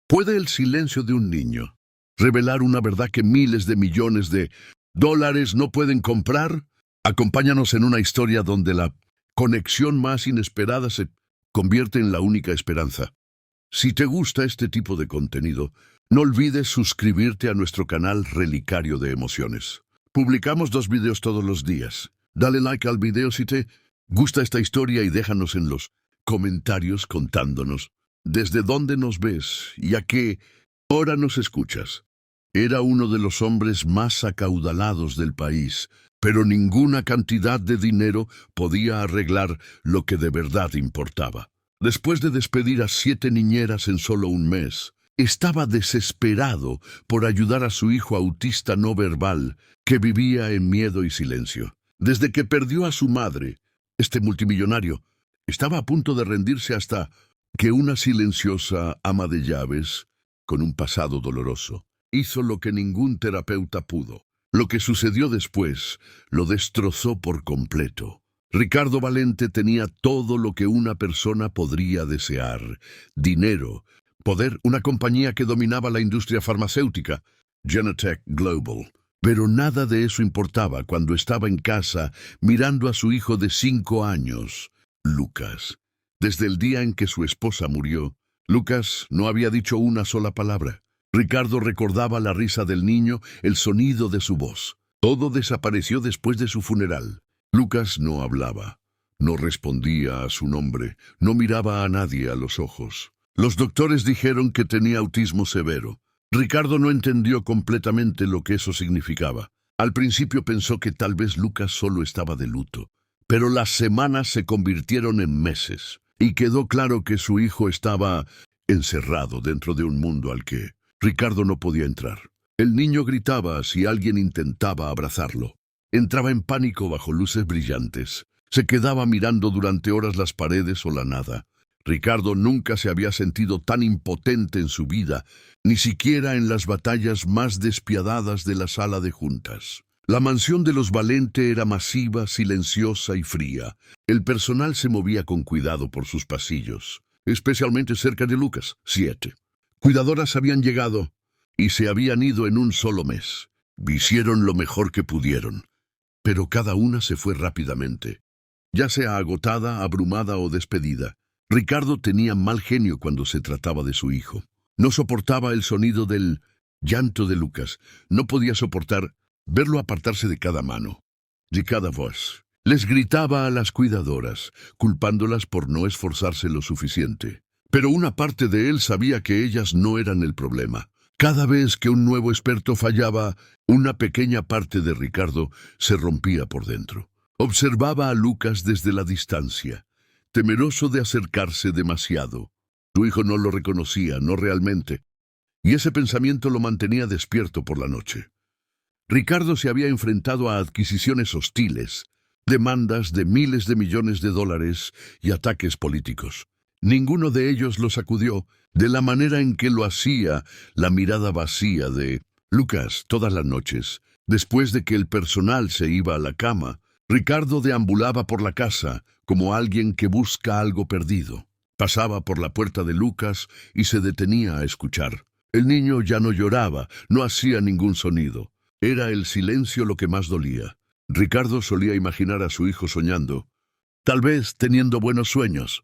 ¿Puede el silencio de un niño revelar una verdad que miles de millones de dólares no pueden comprar? Acompáñanos en una historia donde la conexión más inesperada se convierte en la única esperanza. Si te gusta este tipo de contenido, no olvides suscribirte a nuestro canal Relicario de Emociones. Publicamos 2 videos todos los días. Dale like al video si te gusta esta historia y déjanos en los comentarios contándonos desde dónde nos ves y a qué hora nos escuchas. Era uno de los hombres más acaudalados del país, pero ninguna cantidad de dinero podía arreglar lo que de verdad importaba. Después de despedir a 7 niñeras en solo un mes, estaba desesperado por ayudar a su hijo autista no verbal, que vivía en miedo y silencio. Desde que perdió a su madre, este multimillonario estaba a punto de rendirse hasta que una silenciosa ama de llaves, con un pasado doloroso, hizo lo que ningún terapeuta pudo. Lo que sucedió después lo destrozó por completo. Ricardo Valente tenía todo lo que una persona podría desear: dinero, poder, una compañía que dominaba la industria farmacéutica, Genentech Global. Pero nada de eso importaba cuando estaba en casa mirando a su hijo de 5 años, Lucas. Desde el día en que su esposa murió, Lucas no había dicho una sola palabra. Ricardo recordaba la risa del niño, el sonido de su voz. Todo desapareció después de su funeral. Lucas no hablaba, no respondía a su nombre, no miraba a nadie a los ojos. Los doctores dijeron que tenía autismo severo. Ricardo no entendió completamente lo que eso significaba. Al principio pensó que tal vez Lucas solo estaba de luto, pero las semanas se convirtieron en meses, y quedó claro que su hijo estaba encerrado dentro de un mundo al que Ricardo no podía entrar. El niño gritaba si alguien intentaba abrazarlo. Entraba en pánico bajo luces brillantes. Se quedaba mirando durante horas las paredes o la nada. Ricardo nunca se había sentido tan impotente en su vida, ni siquiera en las batallas más despiadadas de la sala de juntas. La mansión de los Valente era masiva, silenciosa y fría. El personal se movía con cuidado por sus pasillos, especialmente cerca de Lucas. 7 cuidadoras habían llegado y se habían ido en un solo mes. Hicieron lo mejor que pudieron, pero cada una se fue rápidamente, ya sea agotada, abrumada o despedida. Ricardo tenía mal genio cuando se trataba de su hijo. No soportaba el sonido del llanto de Lucas. No podía soportar verlo apartarse de cada mano, de cada voz. Les gritaba a las cuidadoras, culpándolas por no esforzarse lo suficiente. Pero una parte de él sabía que ellas no eran el problema. Cada vez que un nuevo experto fallaba, una pequeña parte de Ricardo se rompía por dentro. Observaba a Lucas desde la distancia, temeroso de acercarse demasiado. Su hijo no lo reconocía, no realmente, y ese pensamiento lo mantenía despierto por la noche. Ricardo se había enfrentado a adquisiciones hostiles, demandas de miles de millones de dólares y ataques políticos. Ninguno de ellos lo sacudió de la manera en que lo hacía la mirada vacía de Lucas todas las noches. Después de que el personal se iba a la cama, Ricardo deambulaba por la casa como alguien que busca algo perdido. Pasaba por la puerta de Lucas y se detenía a escuchar. El niño ya no lloraba, no hacía ningún sonido. Era el silencio lo que más dolía. Ricardo solía imaginar a su hijo soñando, tal vez teniendo buenos sueños.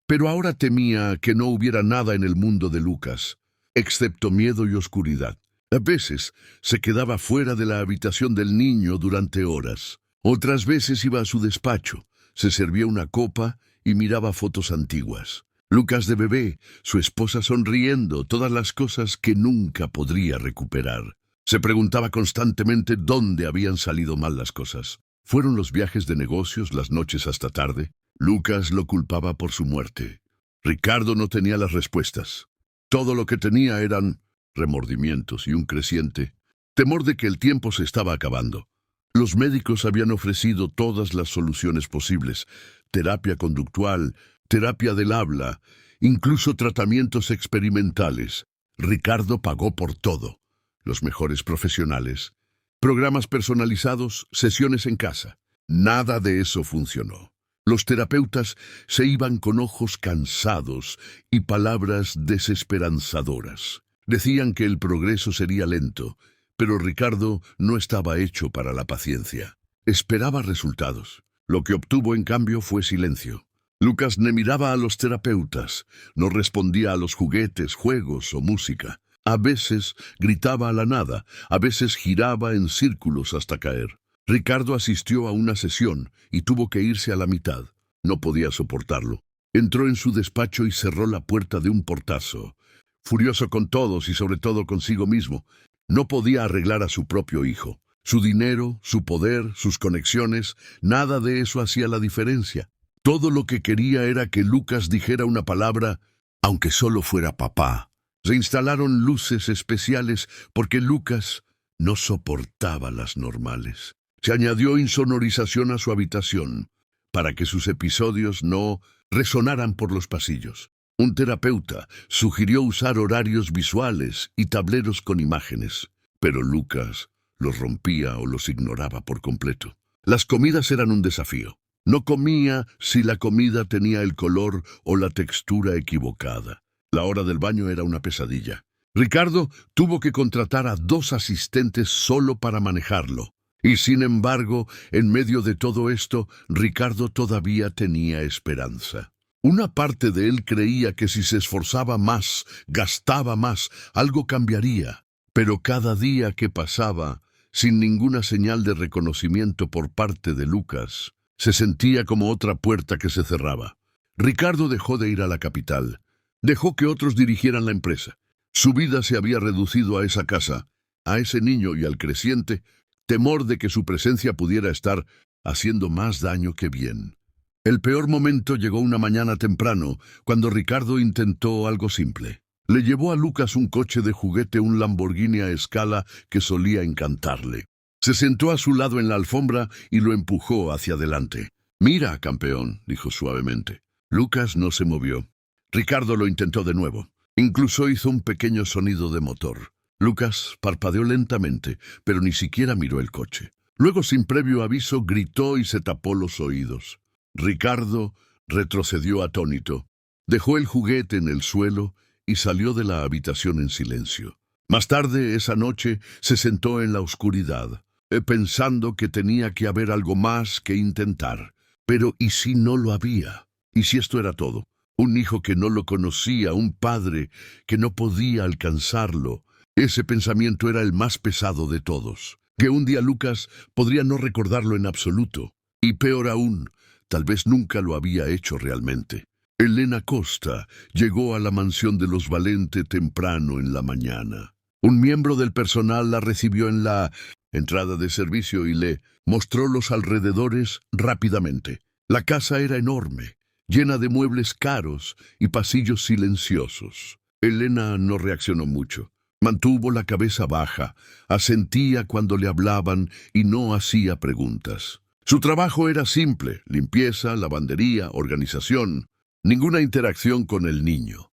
Pero ahora temía que no hubiera nada en el mundo de Lucas, excepto miedo y oscuridad. A veces se quedaba fuera de la habitación del niño durante horas. Otras veces iba a su despacho, se servía una copa y miraba fotos antiguas. Lucas de bebé, su esposa sonriendo, todas las cosas que nunca podría recuperar. Se preguntaba constantemente dónde habían salido mal las cosas. ¿Fueron los viajes de negocios, las noches hasta tarde? Lucas lo culpaba por su muerte. Ricardo no tenía las respuestas. Todo lo que tenía eran remordimientos y un creciente temor de que el tiempo se estaba acabando. Los médicos habían ofrecido todas las soluciones posibles: terapia conductual, terapia del habla, incluso tratamientos experimentales. Ricardo pagó por todo: los mejores profesionales, programas personalizados, sesiones en casa. Nada de eso funcionó. Los terapeutas se iban con ojos cansados y palabras desesperanzadoras. Decían que el progreso sería lento, pero Ricardo no estaba hecho para la paciencia. Esperaba resultados. Lo que obtuvo, en cambio, fue silencio. Lucas no miraba a los terapeutas, no respondía a los juguetes, juegos o música. A veces gritaba a la nada, a veces giraba en círculos hasta caer. Ricardo asistió a una sesión y tuvo que irse a la mitad. No podía soportarlo. Entró en su despacho y cerró la puerta de un portazo. Furioso con todos y sobre todo consigo mismo, no podía arreglar a su propio hijo. Su dinero, su poder, sus conexiones, nada de eso hacía la diferencia. Todo lo que quería era que Lucas dijera una palabra, aunque solo fuera papá. Se instalaron luces especiales porque Lucas no soportaba las normales. Se añadió insonorización a su habitación para que sus episodios no resonaran por los pasillos. Un terapeuta sugirió usar horarios visuales y tableros con imágenes, pero Lucas los rompía o los ignoraba por completo. Las comidas eran un desafío. No comía si la comida tenía el color o la textura equivocada. La hora del baño era una pesadilla. Ricardo tuvo que contratar a 2 asistentes solo para manejarlo. Y sin embargo, en medio de todo esto, Ricardo todavía tenía esperanza. Una parte de él creía que si se esforzaba más, gastaba más, algo cambiaría. Pero cada día que pasaba, sin ninguna señal de reconocimiento por parte de Lucas, se sentía como otra puerta que se cerraba. Ricardo dejó de ir a la capital. Dejó que otros dirigieran la empresa. Su vida se había reducido a esa casa, a ese niño y al creciente temor de que su presencia pudiera estar haciendo más daño que bien. El peor momento llegó una mañana temprano, cuando Ricardo intentó algo simple. Le llevó a Lucas un coche de juguete, un Lamborghini a escala que solía encantarle. Se sentó a su lado en la alfombra y lo empujó hacia adelante. «Mira, campeón», dijo suavemente. Lucas no se movió. Ricardo lo intentó de nuevo. Incluso hizo un pequeño sonido de motor. Lucas parpadeó lentamente, pero ni siquiera miró el coche. Luego, sin previo aviso, gritó y se tapó los oídos. Ricardo retrocedió atónito. Dejó el juguete en el suelo y salió de la habitación en silencio. Más tarde, esa noche, se sentó en la oscuridad, pensando que tenía que haber algo más que intentar. Pero ¿y si no lo había? ¿Y si esto era todo? Un hijo que no lo conocía, un padre que no podía alcanzarlo. Ese pensamiento era el más pesado de todos. Que un día Lucas podría no recordarlo en absoluto. Y peor aún, tal vez nunca lo había hecho realmente. Elena Costa llegó a la mansión de los Valente temprano en la mañana. Un miembro del personal la recibió en la entrada de servicio y le mostró los alrededores rápidamente. La casa era enorme, llena de muebles caros y pasillos silenciosos. Elena no reaccionó mucho. Mantuvo la cabeza baja, asentía cuando le hablaban y no hacía preguntas. Su trabajo era simple: limpieza, lavandería, organización. Ninguna interacción con el niño.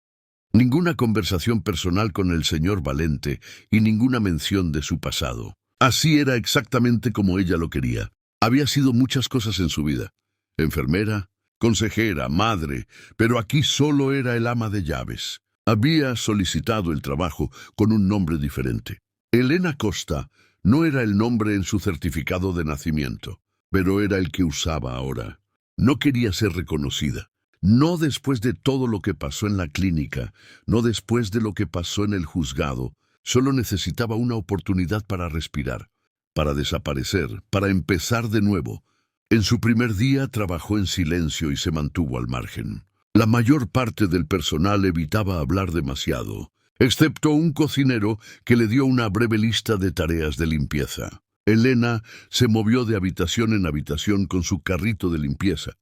Ninguna conversación personal con el señor Valente y ninguna mención de su pasado. Así era exactamente como ella lo quería. Había sido muchas cosas en su vida. Enfermera, consejera, madre, pero aquí solo era el ama de llaves. Había solicitado el trabajo con un nombre diferente. Elena Costa no era el nombre en su certificado de nacimiento, pero era el que usaba ahora. No quería ser reconocida. No después de todo lo que pasó en la clínica, no después de lo que pasó en el juzgado. Solo necesitaba una oportunidad para respirar, para desaparecer, para empezar de nuevo. En su primer día trabajó en silencio y se mantuvo al margen. La mayor parte del personal evitaba hablar demasiado, excepto un cocinero que le dio una breve lista de tareas de limpieza. Elena se movió de habitación en habitación con su carrito de limpieza,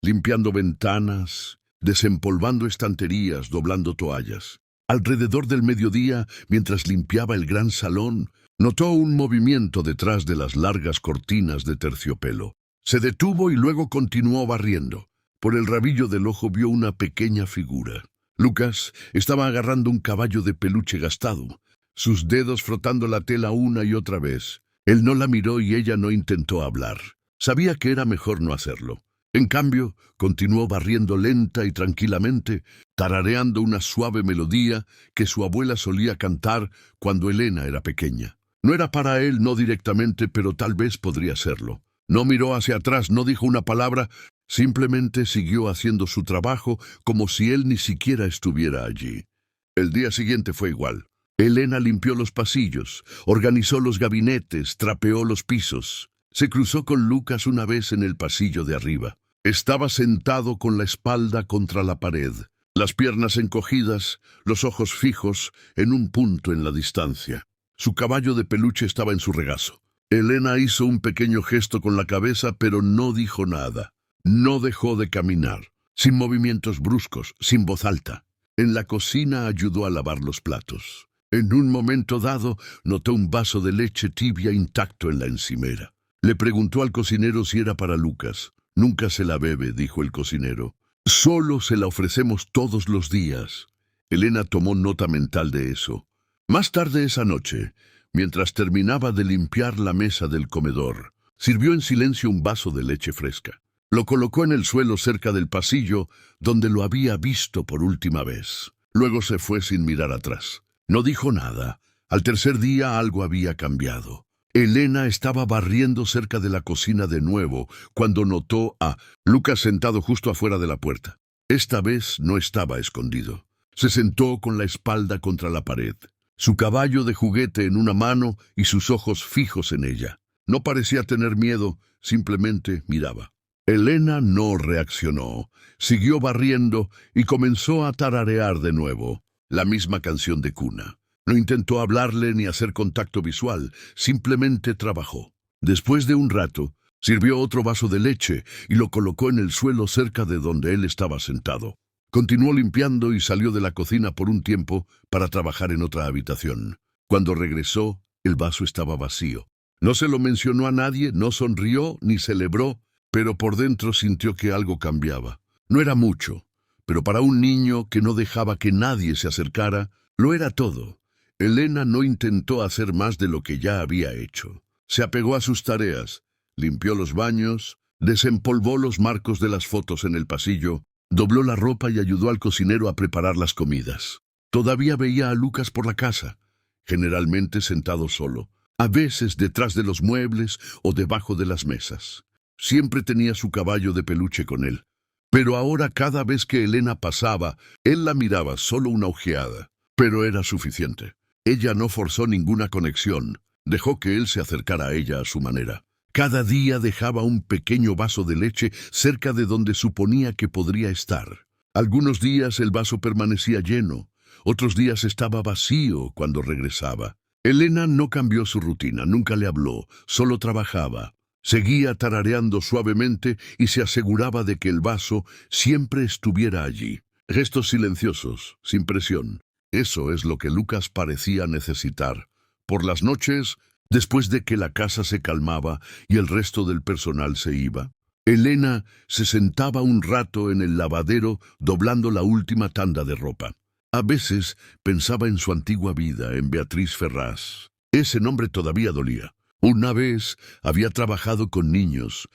limpiando ventanas, desempolvando estanterías, doblando toallas. Alrededor del mediodía, mientras limpiaba el gran salón, notó un movimiento detrás de las largas cortinas de terciopelo. Se detuvo y luego continuó barriendo. Por el rabillo del ojo vio una pequeña figura. Lucas estaba agarrando un caballo de peluche gastado, sus dedos frotando la tela una y otra vez. Él no la miró y ella no intentó hablar. Sabía que era mejor no hacerlo. En cambio, continuó barriendo lenta y tranquilamente, tarareando una suave melodía que su abuela solía cantar cuando Elena era pequeña. No era para él, no directamente, pero tal vez podría serlo. No miró hacia atrás, no dijo una palabra, simplemente siguió haciendo su trabajo como si él ni siquiera estuviera allí. El día siguiente fue igual. Elena limpió los pasillos, organizó los gabinetes, trapeó los pisos. Se cruzó con Lucas una vez en el pasillo de arriba. Estaba sentado con la espalda contra la pared, las piernas encogidas, los ojos fijos en un punto en la distancia. Su caballo de peluche estaba en su regazo. Elena hizo un pequeño gesto con la cabeza, pero no dijo nada. No dejó de caminar, sin movimientos bruscos, sin voz alta. En la cocina ayudó a lavar los platos. En un momento dado, notó un vaso de leche tibia intacto en la encimera. Le preguntó al cocinero si era para Lucas. «Nunca se la bebe», dijo el cocinero. «Solo se la ofrecemos todos los días». Elena tomó nota mental de eso. Más tarde esa noche, mientras terminaba de limpiar la mesa del comedor, sirvió en silencio un vaso de leche fresca. Lo colocó en el suelo cerca del pasillo, donde lo había visto por última vez. Luego se fue sin mirar atrás. No dijo nada. Al tercer día algo había cambiado. Elena estaba barriendo cerca de la cocina de nuevo cuando notó a Lucas sentado justo afuera de la puerta. Esta vez no estaba escondido. Se sentó con la espalda contra la pared, su caballo de juguete en una mano y sus ojos fijos en ella. No parecía tener miedo, simplemente miraba. Elena no reaccionó, siguió barriendo y comenzó a tararear de nuevo, la misma canción de cuna. No intentó hablarle ni hacer contacto visual, simplemente trabajó. Después de un rato, sirvió otro vaso de leche y lo colocó en el suelo cerca de donde él estaba sentado. Continuó limpiando y salió de la cocina por un tiempo para trabajar en otra habitación. Cuando regresó, el vaso estaba vacío. No se lo mencionó a nadie, no sonrió ni celebró, pero por dentro sintió que algo cambiaba. No era mucho, pero para un niño que no dejaba que nadie se acercara, lo era todo. Elena no intentó hacer más de lo que ya había hecho. Se apegó a sus tareas, limpió los baños, desempolvó los marcos de las fotos en el pasillo, dobló la ropa y ayudó al cocinero a preparar las comidas. Todavía veía a Lucas por la casa, generalmente sentado solo, a veces detrás de los muebles o debajo de las mesas. Siempre tenía su caballo de peluche con él. Pero ahora cada vez que Elena pasaba, él la miraba, solo una ojeada. Pero era suficiente. Ella no forzó ninguna conexión, dejó que él se acercara a ella a su manera. Cada día dejaba un pequeño vaso de leche cerca de donde suponía que podría estar. Algunos días el vaso permanecía lleno, otros días estaba vacío cuando regresaba. Elena no cambió su rutina, nunca le habló, solo trabajaba. Seguía tarareando suavemente y se aseguraba de que el vaso siempre estuviera allí. Gestos silenciosos, sin presión. Eso es lo que Lucas parecía necesitar. Por las noches, después de que la casa se calmaba y el resto del personal se iba, Elena se sentaba un rato en el lavadero doblando la última tanda de ropa. A veces pensaba en su antigua vida, en Beatriz Ferraz. Ese nombre todavía dolía. Una vez había trabajado con niños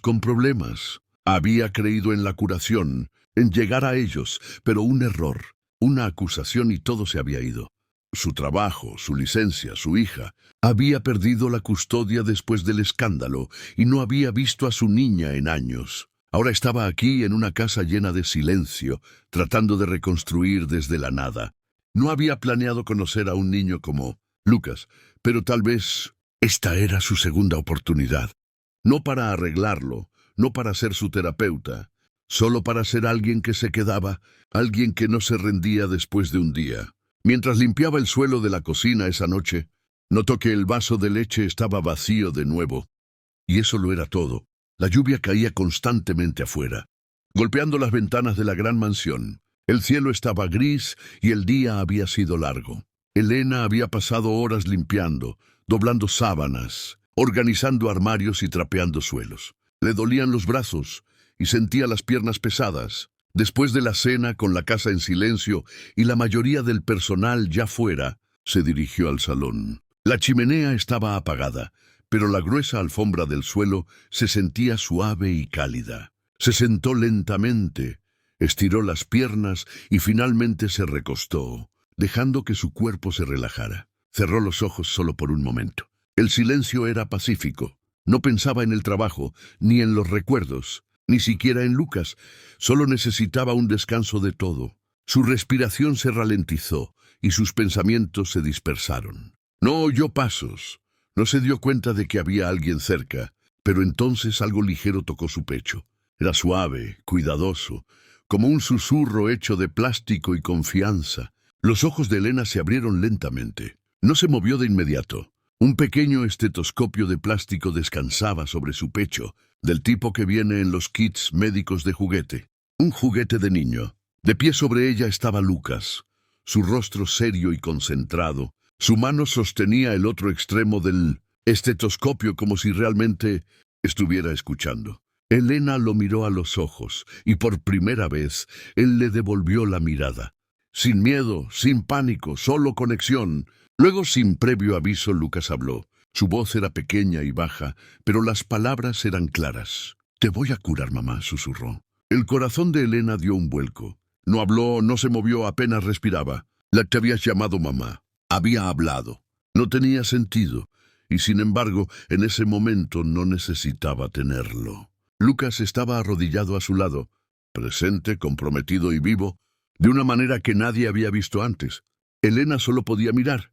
con problemas. Había creído en la curación, en llegar a ellos, pero un error, una acusación y todo se había ido. Su trabajo, su licencia, su hija. Había perdido la custodia después del escándalo y no había visto a su niña en años. Ahora estaba aquí en una casa llena de silencio, tratando de reconstruir desde la nada. No había planeado conocer a un niño como Lucas, pero tal vez esta era su segunda oportunidad. No para arreglarlo, no para ser su terapeuta, solo para ser alguien que se quedaba, alguien que no se rendía después de un día. Mientras limpiaba el suelo de la cocina esa noche, notó que el vaso de leche estaba vacío de nuevo. Y eso lo era todo. La lluvia caía constantemente afuera, golpeando las ventanas de la gran mansión. El cielo estaba gris y el día había sido largo. Elena había pasado horas limpiando, doblando sábanas, organizando armarios y trapeando suelos. Le dolían los brazos y sentía las piernas pesadas. Después de la cena, con la casa en silencio y la mayoría del personal ya fuera, se dirigió al salón. La chimenea estaba apagada, pero la gruesa alfombra del suelo se sentía suave y cálida. Se sentó lentamente, estiró las piernas y finalmente se recostó, dejando que su cuerpo se relajara. Cerró los ojos solo por un momento. El silencio era pacífico. No pensaba en el trabajo, ni en los recuerdos, ni siquiera en Lucas. Solo necesitaba un descanso de todo. Su respiración se ralentizó y sus pensamientos se dispersaron. No oyó pasos. No se dio cuenta de que había alguien cerca, pero entonces algo ligero tocó su pecho. Era suave, cuidadoso, como un susurro hecho de plástico y confianza. Los ojos de Elena se abrieron lentamente. No se movió de inmediato. Un pequeño estetoscopio de plástico descansaba sobre su pecho, del tipo que viene en los kits médicos de juguete. Un juguete de niño. De pie sobre ella estaba Lucas, su rostro serio y concentrado. Su mano sostenía el otro extremo del estetoscopio como si realmente estuviera escuchando. Elena lo miró a los ojos y por primera vez él le devolvió la mirada. Sin miedo, sin pánico, solo conexión. Luego, sin previo aviso, Lucas habló. Su voz era pequeña y baja, pero las palabras eran claras. «Te voy a curar, mamá», susurró. El corazón de Elena dio un vuelco. No habló, no se movió, apenas respiraba. «La te habías llamado mamá». Había hablado. No tenía sentido, y sin embargo, en ese momento no necesitaba tenerlo. Lucas estaba arrodillado a su lado, presente, comprometido y vivo, de una manera que nadie había visto antes. Elena solo podía mirar,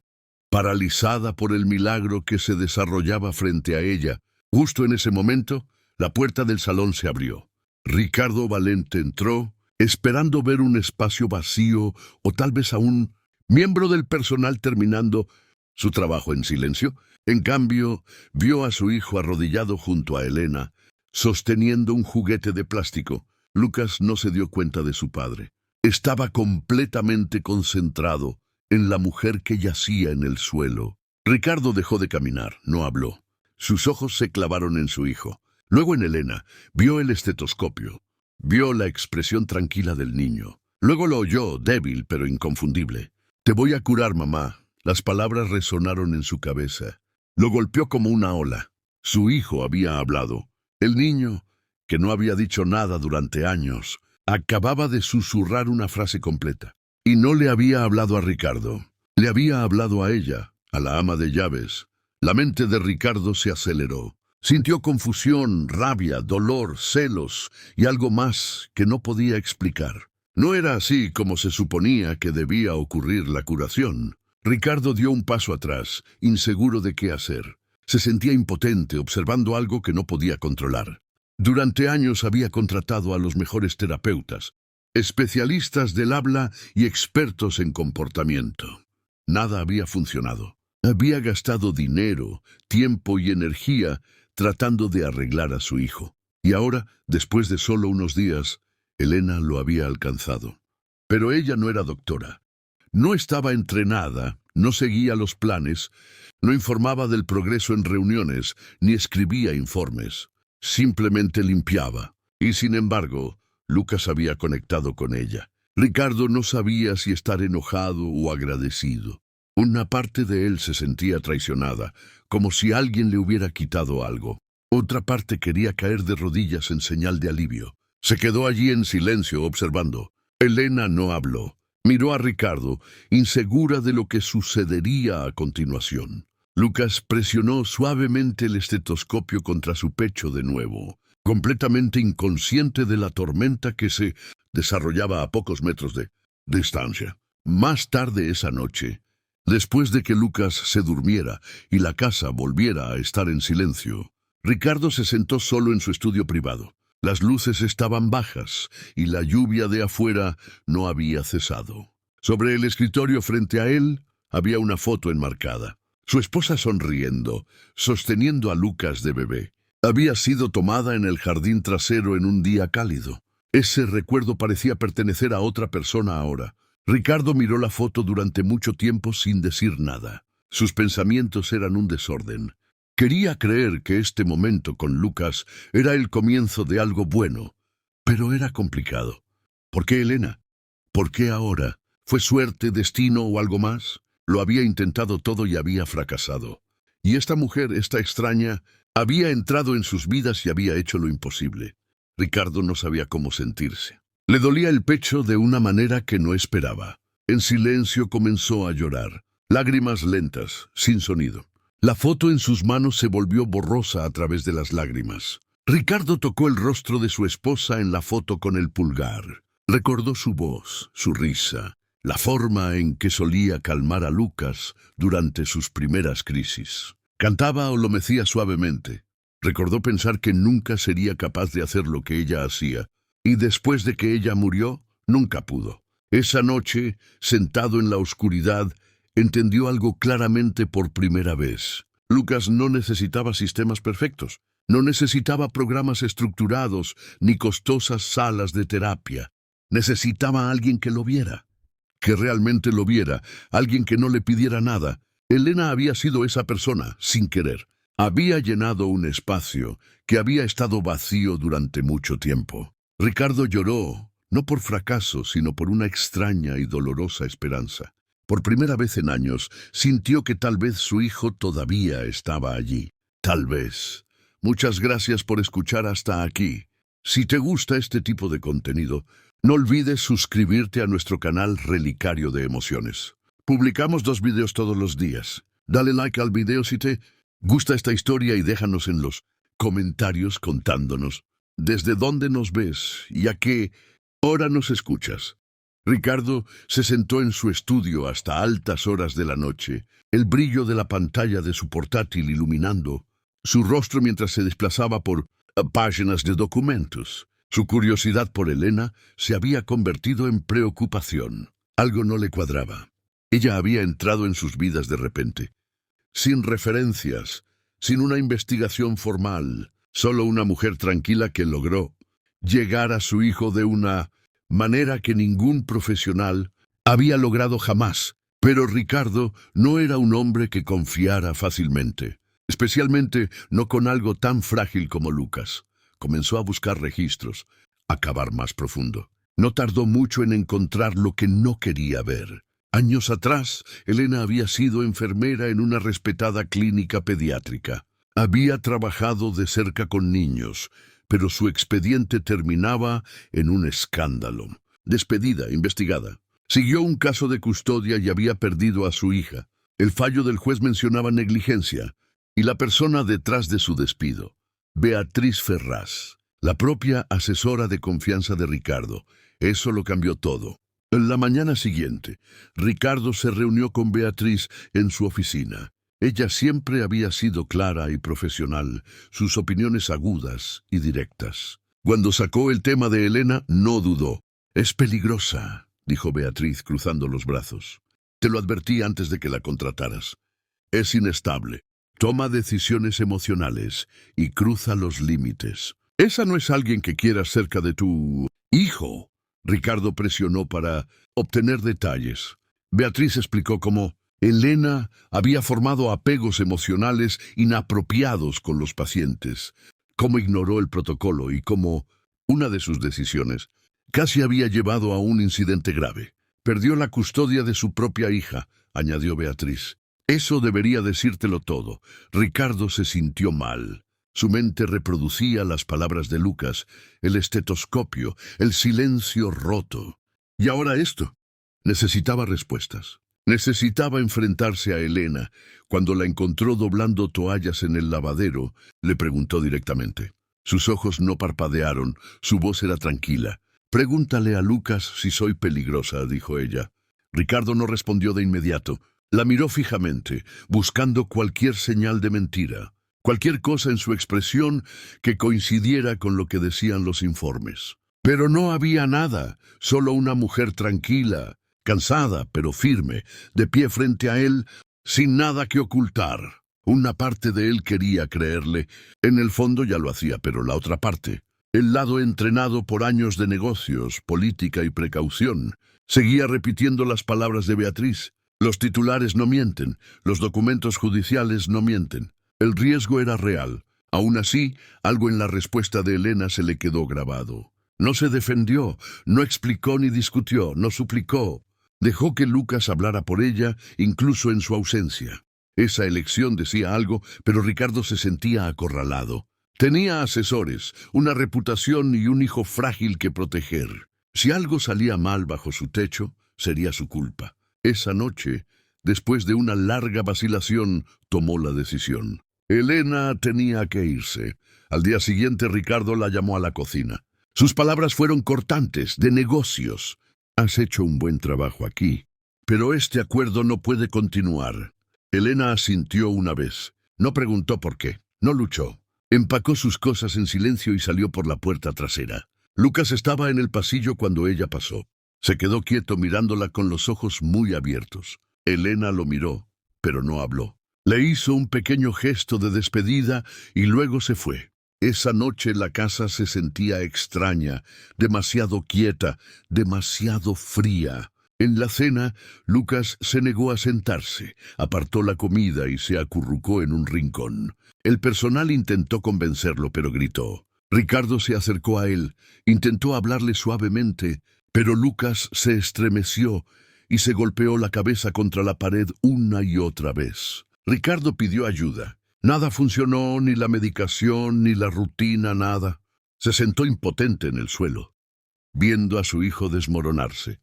paralizada por el milagro que se desarrollaba frente a ella. Justo en ese momento, la puerta del salón se abrió. Ricardo Valente entró, esperando ver un espacio vacío o tal vez a un miembro del personal terminando su trabajo en silencio. En cambio, vio a su hijo arrodillado junto a Elena, sosteniendo un juguete de plástico. Lucas no se dio cuenta de su padre. Estaba completamente concentrado en la mujer que yacía en el suelo. Ricardo dejó de caminar, no habló. Sus ojos se clavaron en su hijo. Luego en Elena. Vio el estetoscopio. Vio la expresión tranquila del niño. Luego lo oyó, débil pero inconfundible. «Te voy a curar, mamá». Las palabras resonaron en su cabeza. Lo golpeó como una ola. Su hijo había hablado. El niño, que no había dicho nada durante años, acababa de susurrar una frase completa. Y no le había hablado a Ricardo. Le había hablado a ella, a la ama de llaves. La mente de Ricardo se aceleró. Sintió confusión, rabia, dolor, celos y algo más que no podía explicar. No era así como se suponía que debía ocurrir la curación. Ricardo dio un paso atrás, inseguro de qué hacer. Se sentía impotente observando algo que no podía controlar. Durante años había contratado a los mejores terapeutas, especialistas del habla y expertos en comportamiento. Nada había funcionado. Había gastado dinero, tiempo y energía tratando de arreglar a su hijo. Y ahora, después de solo unos días, Elena lo había alcanzado. Pero ella no era doctora. No estaba entrenada, no seguía los planes, no informaba del progreso en reuniones, ni escribía informes. Simplemente limpiaba. Y sin embargo, Lucas había conectado con ella. Ricardo no sabía si estar enojado o agradecido. Una parte de él se sentía traicionada, como si alguien le hubiera quitado algo. Otra parte quería caer de rodillas en señal de alivio. Se quedó allí en silencio observando. Elena no habló. Miró a Ricardo, insegura de lo que sucedería a continuación. Lucas presionó suavemente el estetoscopio contra su pecho de nuevo, completamente inconsciente de la tormenta que se desarrollaba a pocos metros de distancia. Más tarde esa noche, después de que Lucas se durmiera y la casa volviera a estar en silencio, Ricardo se sentó solo en su estudio privado. Las luces estaban bajas y la lluvia de afuera no había cesado. Sobre el escritorio frente a él había una foto enmarcada. Su esposa sonriendo, sosteniendo a Lucas de bebé. Había sido tomada en el jardín trasero en un día cálido. Ese recuerdo parecía pertenecer a otra persona ahora. Ricardo miró la foto durante mucho tiempo sin decir nada. Sus pensamientos eran un desorden. Quería creer que este momento con Lucas era el comienzo de algo bueno, pero era complicado. ¿Por qué Elena? ¿Por qué ahora? ¿Fue suerte, destino o algo más? Lo había intentado todo y había fracasado. Y esta mujer, esta extraña, había entrado en sus vidas y había hecho lo imposible. Ricardo no sabía cómo sentirse. Le dolía el pecho de una manera que no esperaba. En silencio comenzó a llorar, lágrimas lentas, sin sonido. La foto en sus manos se volvió borrosa a través de las lágrimas. Ricardo tocó el rostro de su esposa en la foto con el pulgar. Recordó su voz, su risa, la forma en que solía calmar a Lucas durante sus primeras crisis. Cantaba o lo mecía suavemente. Recordó pensar que nunca sería capaz de hacer lo que ella hacía, y después de que ella murió, nunca pudo. Esa noche, sentado en la oscuridad, entendió algo claramente por primera vez. Lucas no necesitaba sistemas perfectos, no necesitaba programas estructurados ni costosas salas de terapia. Necesitaba a alguien que lo viera, que realmente lo viera, alguien que no le pidiera nada. Elena había sido esa persona, sin querer. Había llenado un espacio que había estado vacío durante mucho tiempo. Ricardo lloró, no por fracaso, sino por una extraña y dolorosa esperanza. Por primera vez en años, sintió que tal vez su hijo todavía estaba allí. Tal vez. Muchas gracias por escuchar hasta aquí. Si te gusta este tipo de contenido, no olvides suscribirte a nuestro canal Relicario de Emociones. Publicamos 2 videos todos los días. Dale like al video si te gusta esta historia y déjanos en los comentarios contándonos desde dónde nos ves y a qué hora nos escuchas. Ricardo se sentó en su estudio hasta altas horas de la noche, el brillo de la pantalla de su portátil iluminando su rostro mientras se desplazaba por páginas de documentos. Su curiosidad por Elena se había convertido en preocupación. Algo no le cuadraba. Ella había entrado en sus vidas de repente, sin referencias, sin una investigación formal, solo una mujer tranquila que logró llegar a su hijo de una manera que ningún profesional había logrado jamás. Pero Ricardo no era un hombre que confiara fácilmente, especialmente no con algo tan frágil como Lucas. Comenzó a buscar registros, a cavar más profundo. No tardó mucho en encontrar lo que no quería ver. Años atrás, Elena había sido enfermera en una respetada clínica pediátrica. Había trabajado de cerca con niños, pero su expediente terminaba en un escándalo. Despedida, investigada. Siguió un caso de custodia y había perdido a su hija. El fallo del juez mencionaba negligencia, y la persona detrás de su despido, Beatriz Ferraz, la propia asesora de confianza de Ricardo. Eso lo cambió todo. La mañana siguiente, Ricardo se reunió con Beatriz en su oficina. Ella siempre había sido clara y profesional, sus opiniones agudas y directas. Cuando sacó el tema de Elena, no dudó. «Es peligrosa», dijo Beatriz cruzando los brazos. «Te lo advertí antes de que la contrataras. Es inestable, toma decisiones emocionales y cruza los límites. Esa no es alguien que quieras cerca de tu hijo». Ricardo presionó para obtener detalles. Beatriz explicó cómo Elena había formado apegos emocionales inapropiados con los pacientes, cómo ignoró el protocolo y cómo una de sus decisiones casi había llevado a un incidente grave. Perdió la custodia de su propia hija, añadió Beatriz. Eso debería decírtelo todo. Ricardo se sintió mal. Su mente reproducía las palabras de Lucas, el estetoscopio, el silencio roto. Y ahora esto. Necesitaba respuestas. Necesitaba enfrentarse a Elena. Cuando la encontró doblando toallas en el lavadero, le preguntó directamente. Sus ojos no parpadearon, su voz era tranquila. «Pregúntale a Lucas si soy peligrosa», dijo ella. Ricardo no respondió de inmediato. La miró fijamente, buscando cualquier señal de mentira, cualquier cosa en su expresión que coincidiera con lo que decían los informes. Pero no había nada, solo una mujer tranquila, cansada pero firme, de pie frente a él, sin nada que ocultar. Una parte de él quería creerle. En el fondo ya lo hacía, pero la otra parte, el lado entrenado por años de negocios, política y precaución, seguía repitiendo las palabras de Beatriz. Los titulares no mienten, los documentos judiciales no mienten. El riesgo era real. Aún así, algo en la respuesta de Elena se le quedó grabado. No se defendió, no explicó ni discutió, no suplicó. Dejó que Lucas hablara por ella, incluso en su ausencia. Esa elección decía algo, pero Ricardo se sentía acorralado. Tenía asesores, una reputación y un hijo frágil que proteger. Si algo salía mal bajo su techo, sería su culpa. Esa noche, después de una larga vacilación, tomó la decisión. Elena tenía que irse. Al día siguiente, Ricardo la llamó a la cocina. Sus palabras fueron cortantes, de negocios. Has hecho un buen trabajo aquí, pero este acuerdo no puede continuar. Elena asintió una vez. No preguntó por qué. No luchó. Empacó sus cosas en silencio y salió por la puerta trasera. Lucas estaba en el pasillo cuando ella pasó. Se quedó quieto mirándola con los ojos muy abiertos. Elena lo miró, pero no habló. Le hizo un pequeño gesto de despedida y luego se fue. Esa noche la casa se sentía extraña, demasiado quieta, demasiado fría. En la cena, Lucas se negó a sentarse, apartó la comida y se acurrucó en un rincón. El personal intentó convencerlo, pero gritó. Ricardo se acercó a él, intentó hablarle suavemente, pero Lucas se estremeció y se golpeó la cabeza contra la pared una y otra vez. Ricardo pidió ayuda. Nada funcionó, ni la medicación, ni la rutina, nada. Se sentó impotente en el suelo, viendo a su hijo desmoronarse.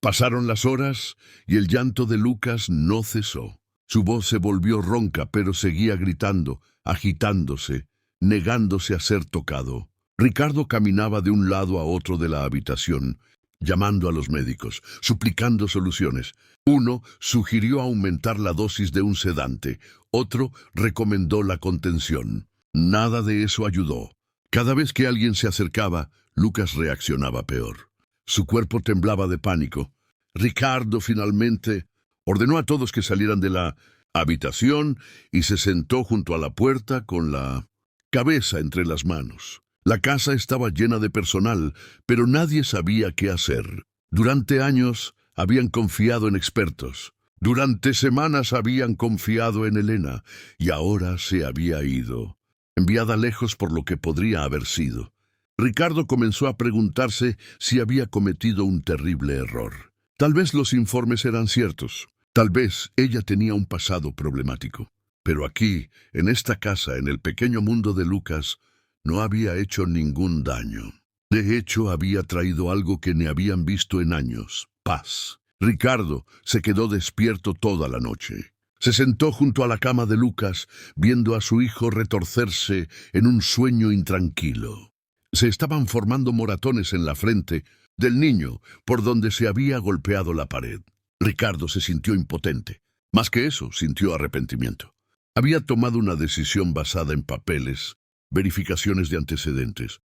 Pasaron las horas y el llanto de Lucas no cesó. Su voz se volvió ronca, pero seguía gritando, agitándose, negándose a ser tocado. Ricardo caminaba de un lado a otro de la habitación, llamando a los médicos, suplicando soluciones. Uno sugirió aumentar la dosis de un sedante, otro recomendó la contención. Nada de eso ayudó. Cada vez que alguien se acercaba, Lucas reaccionaba peor. Su cuerpo temblaba de pánico. Ricardo finalmente ordenó a todos que salieran de la habitación y se sentó junto a la puerta con la cabeza entre las manos. La casa estaba llena de personal, pero nadie sabía qué hacer. Durante años habían confiado en expertos. Durante semanas habían confiado en Elena, y ahora se había ido, enviada lejos por lo que podría haber sido. Ricardo comenzó a preguntarse si había cometido un terrible error. Tal vez los informes eran ciertos. Tal vez ella tenía un pasado problemático. Pero aquí, en esta casa, en el pequeño mundo de Lucas, no había hecho ningún daño. De hecho, había traído algo que no habían visto en años: paz. Ricardo se quedó despierto toda la noche. Se sentó junto a la cama de Lucas, viendo a su hijo retorcerse en un sueño intranquilo. Se estaban formando moratones en la frente del niño, por donde se había golpeado la pared. Ricardo se sintió impotente. Más que eso, sintió arrepentimiento. Había tomado una decisión basada en papeles, verificaciones de antecedentes,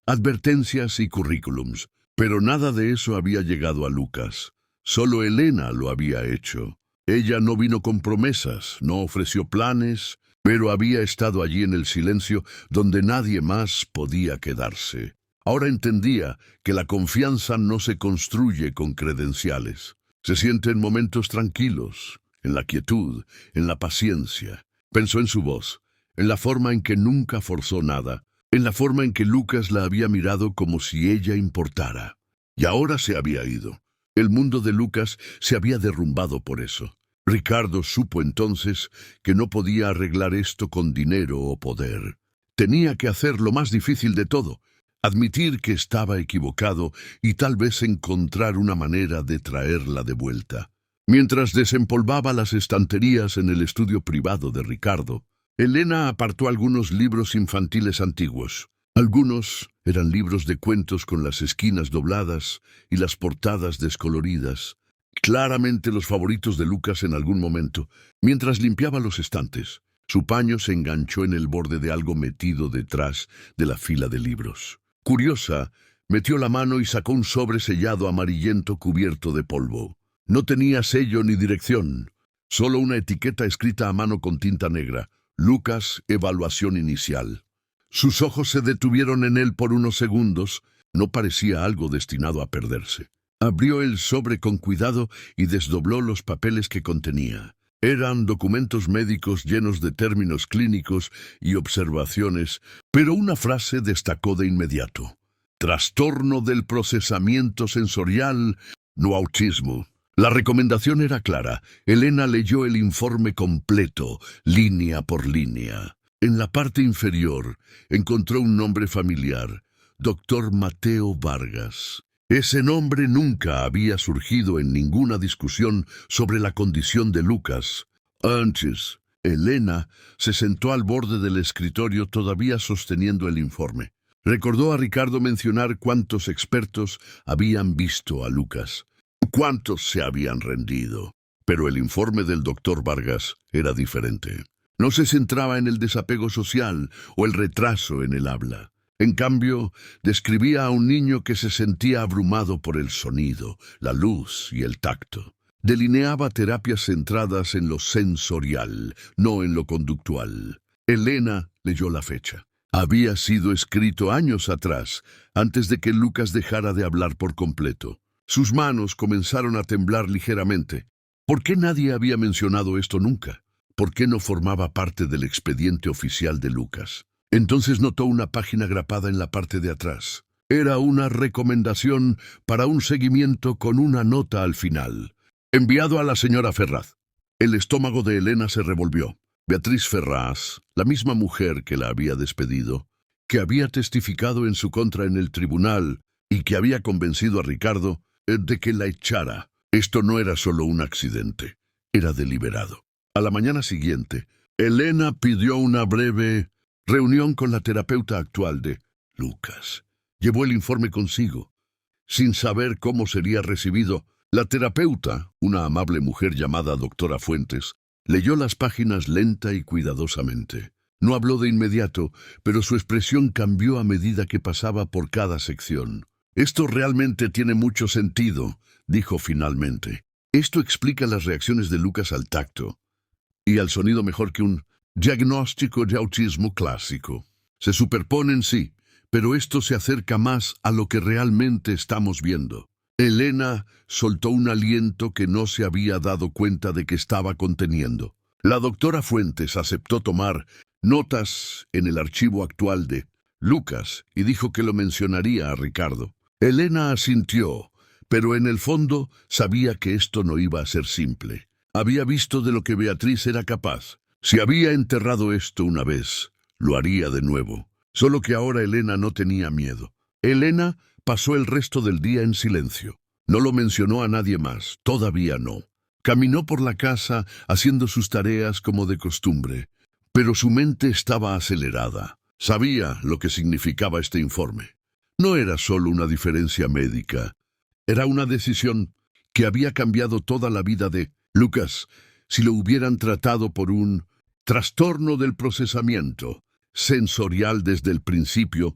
advertencias y currículums, pero nada de eso había llegado a Lucas. Solo Elena lo había hecho. Ella no vino con promesas, no ofreció planes, pero había estado allí en el silencio donde nadie más podía quedarse. Ahora entendía que la confianza no se construye con credenciales. Se siente en momentos tranquilos, en la quietud, en la paciencia. Pensó en su voz, en la forma en que nunca forzó nada, en la forma en que Lucas la había mirado como si ella importara. Y ahora se había ido. El mundo de Lucas se había derrumbado por eso. Ricardo supo entonces que no podía arreglar esto con dinero o poder. Tenía que hacer lo más difícil de todo: admitir que estaba equivocado y tal vez encontrar una manera de traerla de vuelta. Mientras desempolvaba las estanterías en el estudio privado de Ricardo, Elena apartó algunos libros infantiles antiguos. Algunos eran libros de cuentos con las esquinas dobladas y las portadas descoloridas, claramente los favoritos de Lucas en algún momento. Mientras limpiaba los estantes, su paño se enganchó en el borde de algo metido detrás de la fila de libros. Curiosa, metió la mano y sacó un sobre sellado amarillento cubierto de polvo. No tenía sello ni dirección, solo una etiqueta escrita a mano con tinta negra: Lucas, evaluación inicial. Sus ojos se detuvieron en él por unos segundos. No parecía algo destinado a perderse. Abrió el sobre con cuidado y desdobló los papeles que contenía. Eran documentos médicos llenos de términos clínicos y observaciones, pero una frase destacó de inmediato: trastorno del procesamiento sensorial, no autismo. La recomendación era clara. Elena leyó el informe completo, línea por línea. En la parte inferior encontró un nombre familiar, Dr. Mateo Vargas. Ese nombre nunca había surgido en ninguna discusión sobre la condición de Lucas. Antes, Elena se sentó al borde del escritorio todavía sosteniendo el informe. Recordó a Ricardo mencionar cuántos expertos habían visto a Lucas, cuántos se habían rendido. Pero el informe del doctor Vargas era diferente. No se centraba en el desapego social o el retraso en el habla. En cambio, describía a un niño que se sentía abrumado por el sonido, la luz y el tacto. Delineaba terapias centradas en lo sensorial, no en lo conductual. Elena leyó la fecha. Había sido escrito años atrás, antes de que Lucas dejara de hablar por completo. Sus manos comenzaron a temblar ligeramente. ¿Por qué nadie había mencionado esto nunca? ¿Por qué no formaba parte del expediente oficial de Lucas? Entonces notó una página grapada en la parte de atrás. Era una recomendación para un seguimiento con una nota al final. Enviado a la señora Ferraz. El estómago de Elena se revolvió. Beatriz Ferraz, la misma mujer que la había despedido, que había testificado en su contra en el tribunal y que había convencido a Ricardo de que la echara. Esto no era solo un accidente, era deliberado. A la mañana siguiente, Elena pidió una breve reunión con la terapeuta actual de Lucas. Llevó el informe consigo. Sin saber cómo sería recibido, la terapeuta, una amable mujer llamada doctora Fuentes, leyó las páginas lenta y cuidadosamente. No habló de inmediato, pero su expresión cambió a medida que pasaba por cada sección. «Esto realmente tiene mucho sentido», dijo finalmente. «Esto explica las reacciones de Lucas al tacto y al sonido mejor que un diagnóstico de autismo clásico. Se superponen, sí, pero esto se acerca más a lo que realmente estamos viendo». Elena soltó un aliento que no se había dado cuenta de que estaba conteniendo. La doctora Fuentes aceptó tomar notas en el archivo actual de Lucas y dijo que lo mencionaría a Ricardo. Elena asintió, pero en el fondo sabía que esto no iba a ser simple. Había visto de lo que Beatriz era capaz. Si había enterrado esto una vez, lo haría de nuevo. Solo que ahora Elena no tenía miedo. Elena pasó el resto del día en silencio. No lo mencionó a nadie más, todavía no. Caminó por la casa haciendo sus tareas como de costumbre, pero su mente estaba acelerada. Sabía lo que significaba este informe. No era solo una diferencia médica, era una decisión que había cambiado toda la vida de Lucas si lo hubieran tratado por un trastorno del procesamiento sensorial desde el principio.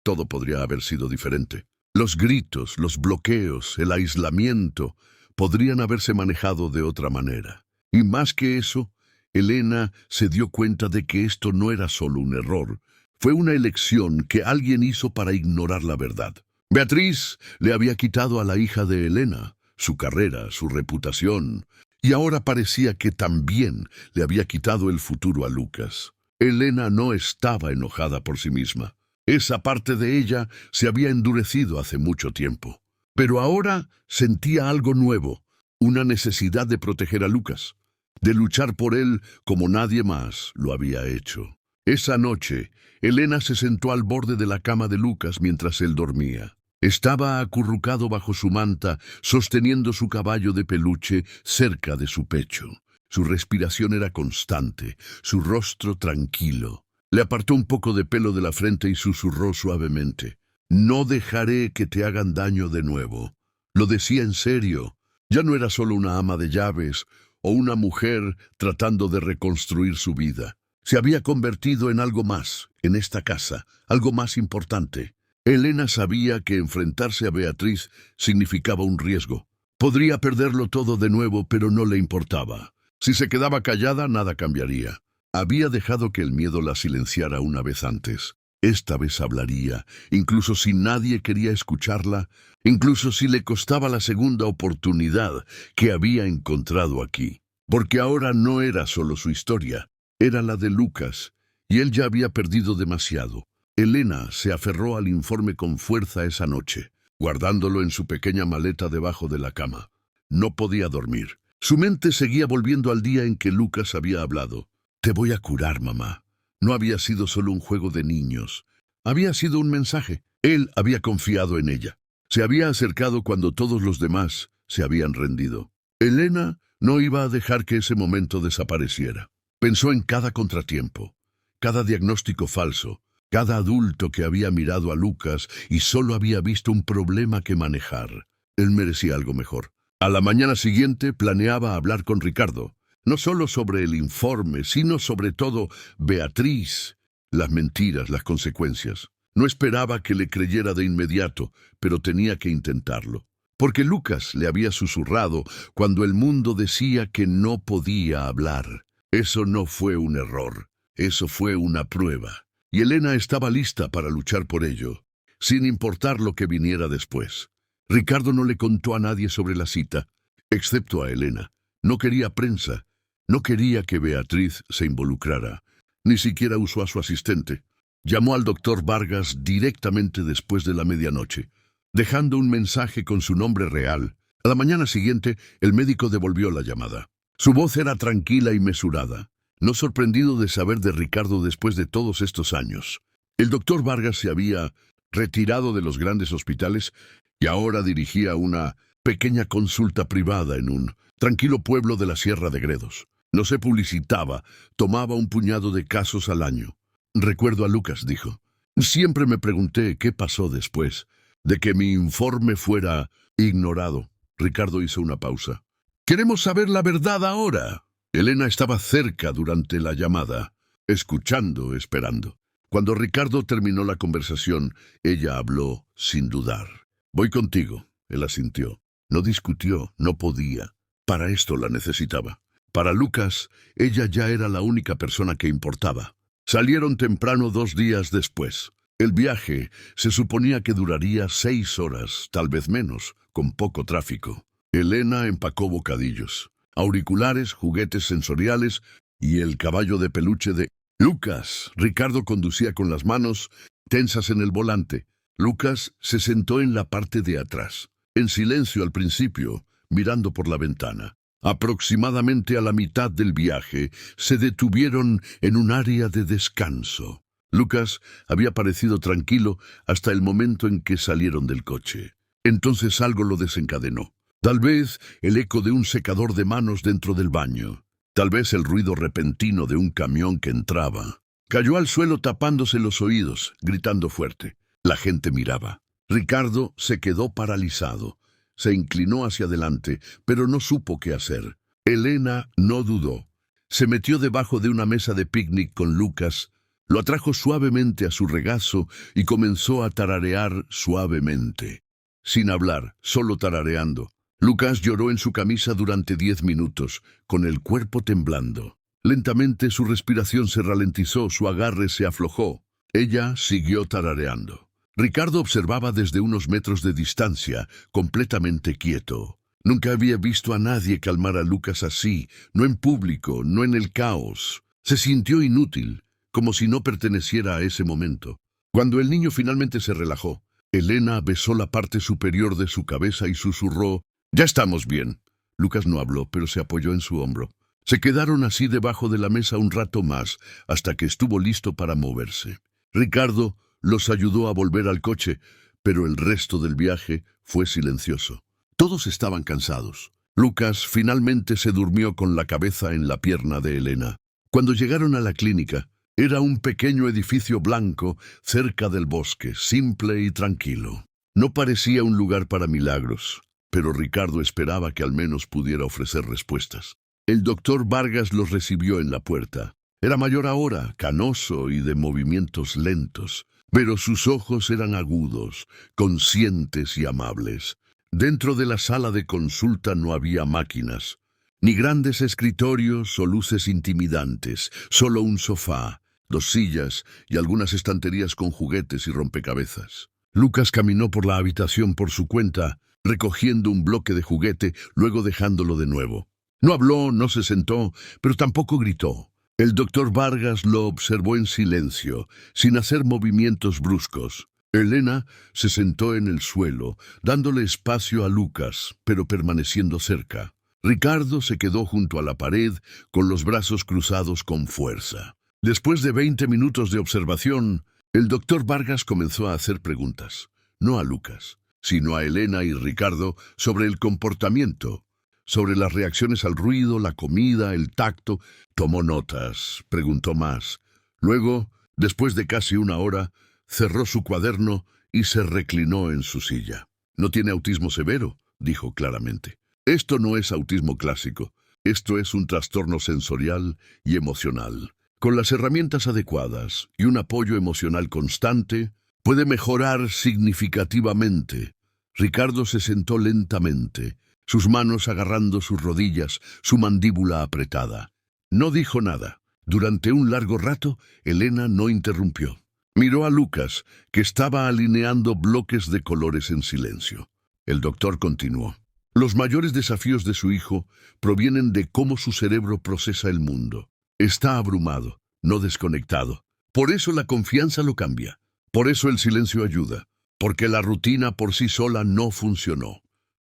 Todo podría haber sido diferente. Los gritos, los bloqueos, el aislamiento podrían haberse manejado de otra manera. Y más que eso, Elena se dio cuenta de que esto no era solo un error. Fue una elección que alguien hizo para ignorar la verdad. Beatriz le había quitado a la hija de Elena su carrera, su reputación, y ahora parecía que también le había quitado el futuro a Lucas. Elena no estaba enojada por sí misma. Esa parte de ella se había endurecido hace mucho tiempo. Pero ahora sentía algo nuevo, una necesidad de proteger a Lucas, de luchar por él como nadie más lo había hecho. Esa noche, Elena se sentó al borde de la cama de Lucas mientras él dormía. Estaba acurrucado bajo su manta, sosteniendo su caballo de peluche cerca de su pecho. Su respiración era constante, su rostro tranquilo. Le apartó un poco de pelo de la frente y susurró suavemente. «No dejaré que te hagan daño de nuevo». Lo decía en serio. Ya no era solo una ama de llaves o una mujer tratando de reconstruir su vida. Se había convertido en algo más, en esta casa, algo más importante. Elena sabía que enfrentarse a Beatriz significaba un riesgo. Podría perderlo todo de nuevo, pero no le importaba. Si se quedaba callada, nada cambiaría. Había dejado que el miedo la silenciara una vez antes. Esta vez hablaría, incluso si nadie quería escucharla, incluso si le costaba la segunda oportunidad que había encontrado aquí. Porque ahora no era solo su historia, era la de Lucas, y él ya había perdido demasiado. Elena se aferró al informe con fuerza esa noche, guardándolo en su pequeña maleta debajo de la cama. No podía dormir. Su mente seguía volviendo al día en que Lucas había hablado. «Te voy a curar, mamá. No había sido solo un juego de niños. Había sido un mensaje. Él había confiado en ella. Se había acercado cuando todos los demás se habían rendido. Elena no iba a dejar que ese momento desapareciera. Pensó en cada contratiempo, cada diagnóstico falso, cada adulto que había mirado a Lucas y solo había visto un problema que manejar. Él merecía algo mejor. A la mañana siguiente planeaba hablar con Ricardo, no solo sobre el informe, sino sobre todo Beatriz, las mentiras, las consecuencias. No esperaba que le creyera de inmediato, pero tenía que intentarlo. Porque Lucas le había susurrado cuando el mundo decía que no podía hablar. Eso no fue un error, eso fue una prueba. Y Elena estaba lista para luchar por ello, sin importar lo que viniera después. Ricardo no le contó a nadie sobre la cita, excepto a Elena. No quería prensa, no quería que Beatriz se involucrara. Ni siquiera usó a su asistente. Llamó al doctor Vargas directamente después de la medianoche, dejando un mensaje con su nombre real. A la mañana siguiente, el médico devolvió la llamada. Su voz era tranquila y mesurada, no sorprendido de saber de Ricardo después de todos estos años. El doctor Vargas se había retirado de los grandes hospitales y ahora dirigía una pequeña consulta privada en un tranquilo pueblo de la Sierra de Gredos. No se publicitaba, tomaba un puñado de casos al año. Recuerdo a Lucas, dijo. Siempre me pregunté qué pasó después de que mi informe fuera ignorado. Ricardo hizo una pausa. Queremos saber la verdad ahora. Elena estaba cerca durante la llamada, escuchando, esperando. Cuando Ricardo terminó la conversación, ella habló sin dudar. Voy contigo, él asintió. No discutió, no podía. Para esto la necesitaba. Para Lucas, ella ya era la única persona que importaba. Salieron temprano 2 días después. El viaje se suponía que duraría 6 horas, tal vez menos, con poco tráfico. Elena empacó bocadillos, auriculares, juguetes sensoriales y el caballo de peluche de Lucas. Ricardo conducía con las manos tensas en el volante. Lucas se sentó en la parte de atrás, en silencio al principio, mirando por la ventana. Aproximadamente a la mitad del viaje, se detuvieron en un área de descanso. Lucas había parecido tranquilo hasta el momento en que salieron del coche. Entonces algo lo desencadenó. Tal vez el eco de un secador de manos dentro del baño. Tal vez el ruido repentino de un camión que entraba. Cayó al suelo tapándose los oídos, gritando fuerte. La gente miraba. Ricardo se quedó paralizado. Se inclinó hacia adelante, pero no supo qué hacer. Elena no dudó. Se metió debajo de una mesa de picnic con Lucas, lo atrajo suavemente a su regazo y comenzó a tararear suavemente. Sin hablar, solo tarareando. Lucas lloró en su camisa durante 10 minutos, con el cuerpo temblando. Lentamente su respiración se ralentizó, su agarre se aflojó. Ella siguió tarareando. Ricardo observaba desde unos metros de distancia, completamente quieto. Nunca había visto a nadie calmar a Lucas así, no en público, no en el caos. Se sintió inútil, como si no perteneciera a ese momento. Cuando el niño finalmente se relajó, Elena besó la parte superior de su cabeza y susurró: «Ya estamos bien». Lucas no habló, pero se apoyó en su hombro. Se quedaron así debajo de la mesa un rato más, hasta que estuvo listo para moverse. Ricardo los ayudó a volver al coche, pero el resto del viaje fue silencioso. Todos estaban cansados. Lucas finalmente se durmió con la cabeza en la pierna de Elena. Cuando llegaron a la clínica, era un pequeño edificio blanco cerca del bosque, simple y tranquilo. No parecía un lugar para milagros, pero Ricardo esperaba que al menos pudiera ofrecer respuestas. El doctor Vargas los recibió en la puerta. Era mayor ahora, canoso y de movimientos lentos, pero sus ojos eran agudos, conscientes y amables. Dentro de la sala de consulta no había máquinas, ni grandes escritorios o luces intimidantes, solo un sofá, 2 sillas y algunas estanterías con juguetes y rompecabezas. Lucas caminó por la habitación por su cuenta, recogiendo un bloque de juguete, luego dejándolo de nuevo. No habló, no se sentó, pero tampoco gritó. El doctor Vargas lo observó en silencio, sin hacer movimientos bruscos. Elena se sentó en el suelo, dándole espacio a Lucas, pero permaneciendo cerca. Ricardo se quedó junto a la pared, con los brazos cruzados con fuerza. Después de 20 minutos de observación, el doctor Vargas comenzó a hacer preguntas, no a Lucas, sino a Elena y Ricardo sobre el comportamiento, sobre las reacciones al ruido, la comida, el tacto. Tomó notas, preguntó más. Luego, después de casi una hora, cerró su cuaderno y se reclinó en su silla. No tiene autismo severo, dijo claramente. Esto no es autismo clásico. Esto es un trastorno sensorial y emocional. Con las herramientas adecuadas y un apoyo emocional constante, puede mejorar significativamente. Ricardo se sentó lentamente, sus manos agarrando sus rodillas, su mandíbula apretada. No dijo nada. Durante un largo rato, Elena no interrumpió. Miró a Lucas, que estaba alineando bloques de colores en silencio. El doctor continuó. Los mayores desafíos de su hijo provienen de cómo su cerebro procesa el mundo. Está abrumado, no desconectado. Por eso la confianza lo cambia. Por eso el silencio ayuda. Porque la rutina por sí sola no funcionó.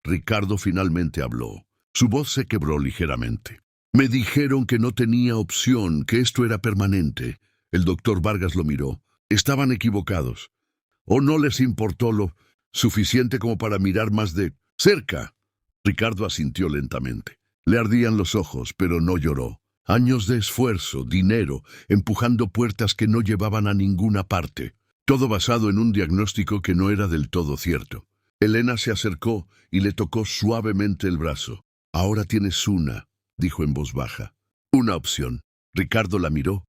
Ricardo finalmente habló. Su voz se quebró ligeramente. Me dijeron que no tenía opción, que esto era permanente. El doctor Vargas lo miró. Estaban equivocados. ¿O no les importó lo suficiente como para mirar más de cerca? Ricardo asintió lentamente. Le ardían los ojos, pero no lloró. Años de esfuerzo, dinero, empujando puertas que no llevaban a ninguna parte. Todo basado en un diagnóstico que no era del todo cierto. Elena se acercó y le tocó suavemente el brazo. Ahora tienes una, dijo en voz baja. Una opción. Ricardo la miró,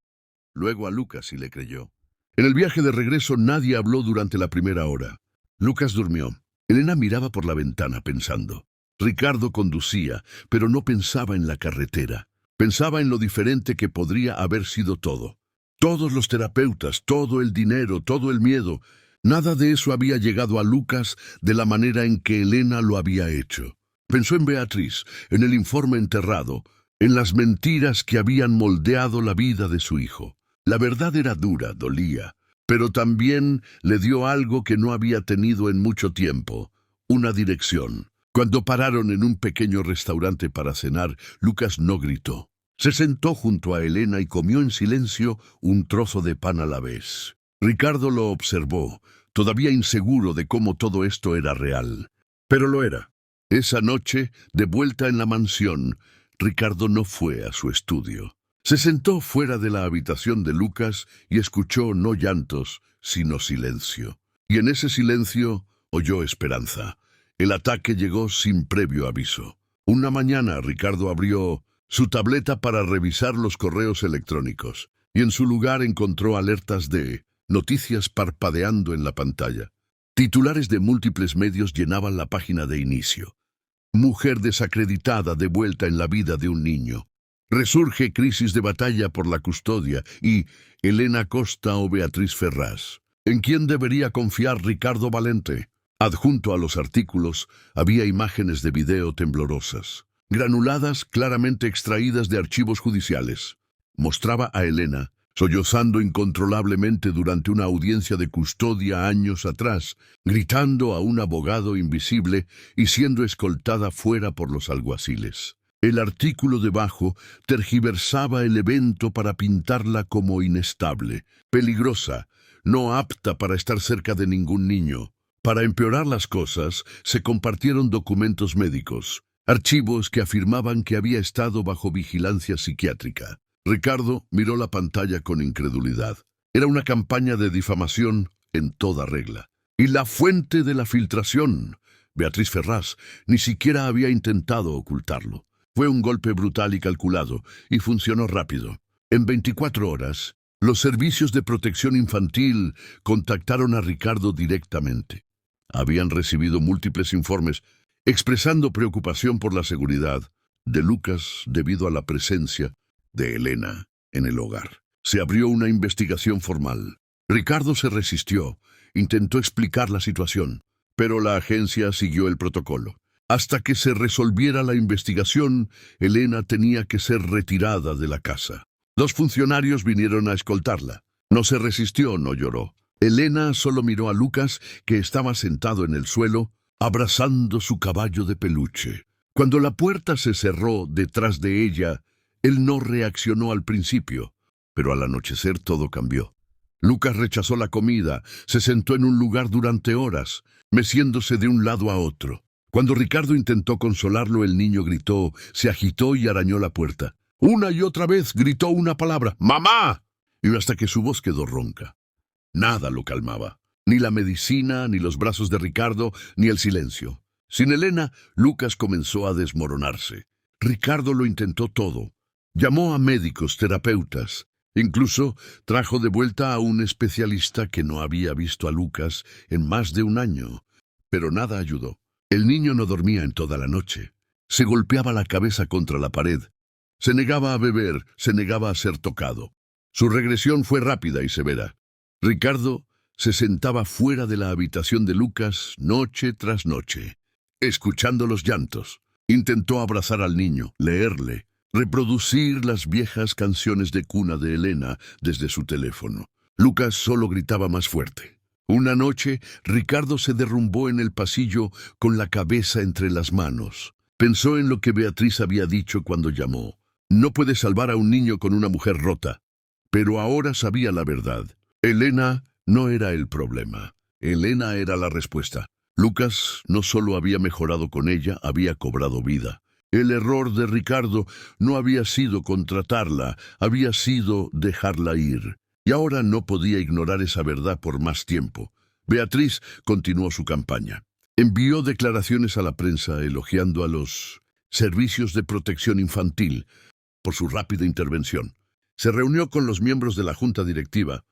luego a Lucas y le creyó. En el viaje de regreso nadie habló durante la primera hora. Lucas durmió. Elena miraba por la ventana pensando. Ricardo conducía, pero no pensaba en la carretera. Pensaba en lo diferente que podría haber sido todo. Todos los terapeutas, todo el dinero, todo el miedo. Nada de eso había llegado a Lucas de la manera en que Elena lo había hecho. Pensó en Beatriz, en el informe enterrado, en las mentiras que habían moldeado la vida de su hijo. La verdad era dura, dolía, pero también le dio algo que no había tenido en mucho tiempo, una dirección. Cuando pararon en un pequeño restaurante para cenar, Lucas no gritó. Se sentó junto a Elena y comió en silencio un trozo de pan a la vez. Ricardo lo observó, todavía inseguro de cómo todo esto era real. Pero lo era. Esa noche, de vuelta en la mansión, Ricardo no fue a su estudio. Se sentó fuera de la habitación de Lucas y escuchó no llantos, sino silencio. Y en ese silencio oyó esperanza. El ataque llegó sin previo aviso. Una mañana Ricardo abrió su tableta para revisar los correos electrónicos y en su lugar encontró alertas de noticias parpadeando en la pantalla. Titulares de múltiples medios llenaban la página de inicio. Mujer desacreditada de vuelta en la vida de un niño. Resurge crisis de batalla por la custodia y Elena Costa o Beatriz Ferraz. ¿En quién debería confiar Ricardo Valente? Adjunto a los artículos había imágenes de video temblorosas, granuladas claramente extraídas de archivos judiciales. Mostraba a Elena sollozando incontrolablemente durante una audiencia de custodia años atrás, gritando a un abogado invisible y siendo escoltada fuera por los alguaciles. El artículo debajo tergiversaba el evento para pintarla como inestable, peligrosa, no apta para estar cerca de ningún niño. Para empeorar las cosas, se compartieron documentos médicos, archivos que afirmaban que había estado bajo vigilancia psiquiátrica. Ricardo miró la pantalla con incredulidad. Era una campaña de difamación en toda regla. Y la fuente de la filtración, Beatriz Ferraz, ni siquiera había intentado ocultarlo. Fue un golpe brutal y calculado, y funcionó rápido. En 24 horas, los servicios de protección infantil contactaron a Ricardo directamente. Habían recibido múltiples informes expresando preocupación por la seguridad de Lucas debido a la presencia de Elena en el hogar. Se abrió una investigación formal. Ricardo se resistió, intentó explicar la situación, pero la agencia siguió el protocolo. Hasta que se resolviera la investigación, Elena tenía que ser retirada de la casa. 2 funcionarios vinieron a escoltarla. No se resistió, no lloró. Elena solo miró a Lucas, que estaba sentado en el suelo, abrazando su caballo de peluche. Cuando la puerta se cerró detrás de ella, él no reaccionó al principio. Pero al anochecer todo cambió. Lucas rechazó la comida, se sentó en un lugar durante horas, meciéndose de un lado a otro. Cuando Ricardo intentó consolarlo, el niño gritó, se agitó y arañó la puerta. Una y otra vez gritó una palabra, ¡Mamá! Y hasta que su voz quedó ronca. Nada lo calmaba. Ni la medicina, ni los brazos de Ricardo, ni el silencio. Sin Elena, Lucas comenzó a desmoronarse. Ricardo lo intentó todo. Llamó a médicos, terapeutas. Incluso trajo de vuelta a un especialista que no había visto a Lucas en más de un año. Pero nada ayudó. El niño no dormía en toda la noche. Se golpeaba la cabeza contra la pared. Se negaba a beber, se negaba a ser tocado. Su regresión fue rápida y severa. Ricardo se sentaba fuera de la habitación de Lucas noche tras noche, escuchando los llantos. Intentó abrazar al niño, leerle, reproducir las viejas canciones de cuna de Elena desde su teléfono. Lucas solo gritaba más fuerte. Una noche, Ricardo se derrumbó en el pasillo con la cabeza entre las manos. Pensó en lo que Beatriz había dicho cuando llamó. No puede salvar a un niño con una mujer rota. Pero ahora sabía la verdad. Elena no era el problema. Elena era la respuesta. Lucas no solo había mejorado con ella, había cobrado vida. El error de Ricardo no había sido contratarla, había sido dejarla ir. Y ahora no podía ignorar esa verdad por más tiempo. Beatriz continuó su campaña. Envió declaraciones a la prensa elogiando a los servicios de protección infantil por su rápida intervención. Se reunió con los miembros de la junta directiva.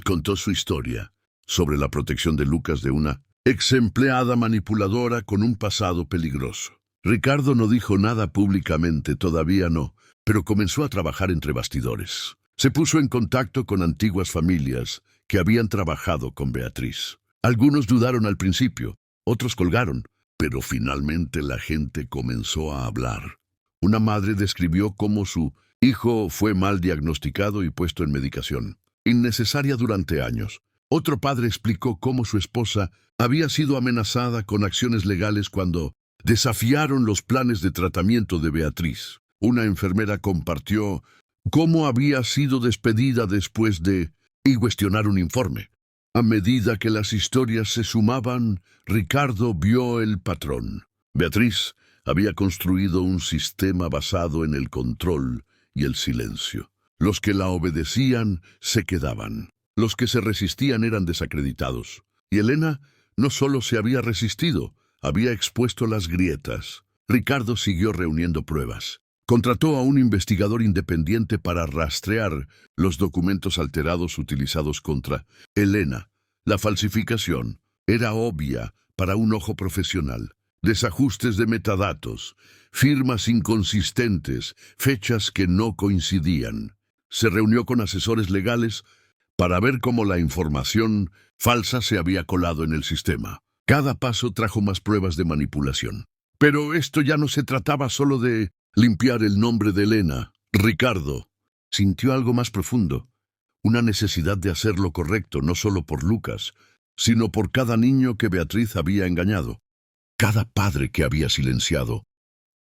Contó su historia sobre la protección de Lucas de una ex empleada manipuladora con un pasado peligroso. Ricardo no dijo nada públicamente, todavía no, pero comenzó a trabajar entre bastidores. Se puso en contacto con antiguas familias que habían trabajado con Beatriz. Algunos dudaron al principio, otros colgaron, pero finalmente la gente comenzó a hablar. Una madre describió cómo su hijo fue mal diagnosticado y puesto en medicación innecesaria durante años. Otro padre explicó cómo su esposa había sido amenazada con acciones legales cuando desafiaron los planes de tratamiento de Beatriz. Una enfermera compartió cómo había sido despedida después de cuestionar un informe. A medida que las historias se sumaban, Ricardo vio el patrón. Beatriz había construido un sistema basado en el control y el silencio. Los que la obedecían se quedaban. Los que se resistían eran desacreditados. Y Elena no solo se había resistido, había expuesto las grietas. Ricardo siguió reuniendo pruebas. Contrató a un investigador independiente para rastrear los documentos alterados utilizados contra Elena. La falsificación era obvia para un ojo profesional. Desajustes de metadatos, firmas inconsistentes, fechas que no coincidían. Se reunió con asesores legales para ver cómo la información falsa se había colado en el sistema. Cada paso trajo más pruebas de manipulación. Pero esto ya no se trataba solo de limpiar el nombre de Elena. Ricardo sintió algo más profundo, una necesidad de hacer lo correcto, no solo por Lucas, sino por cada niño que Beatriz había engañado, cada padre que había silenciado.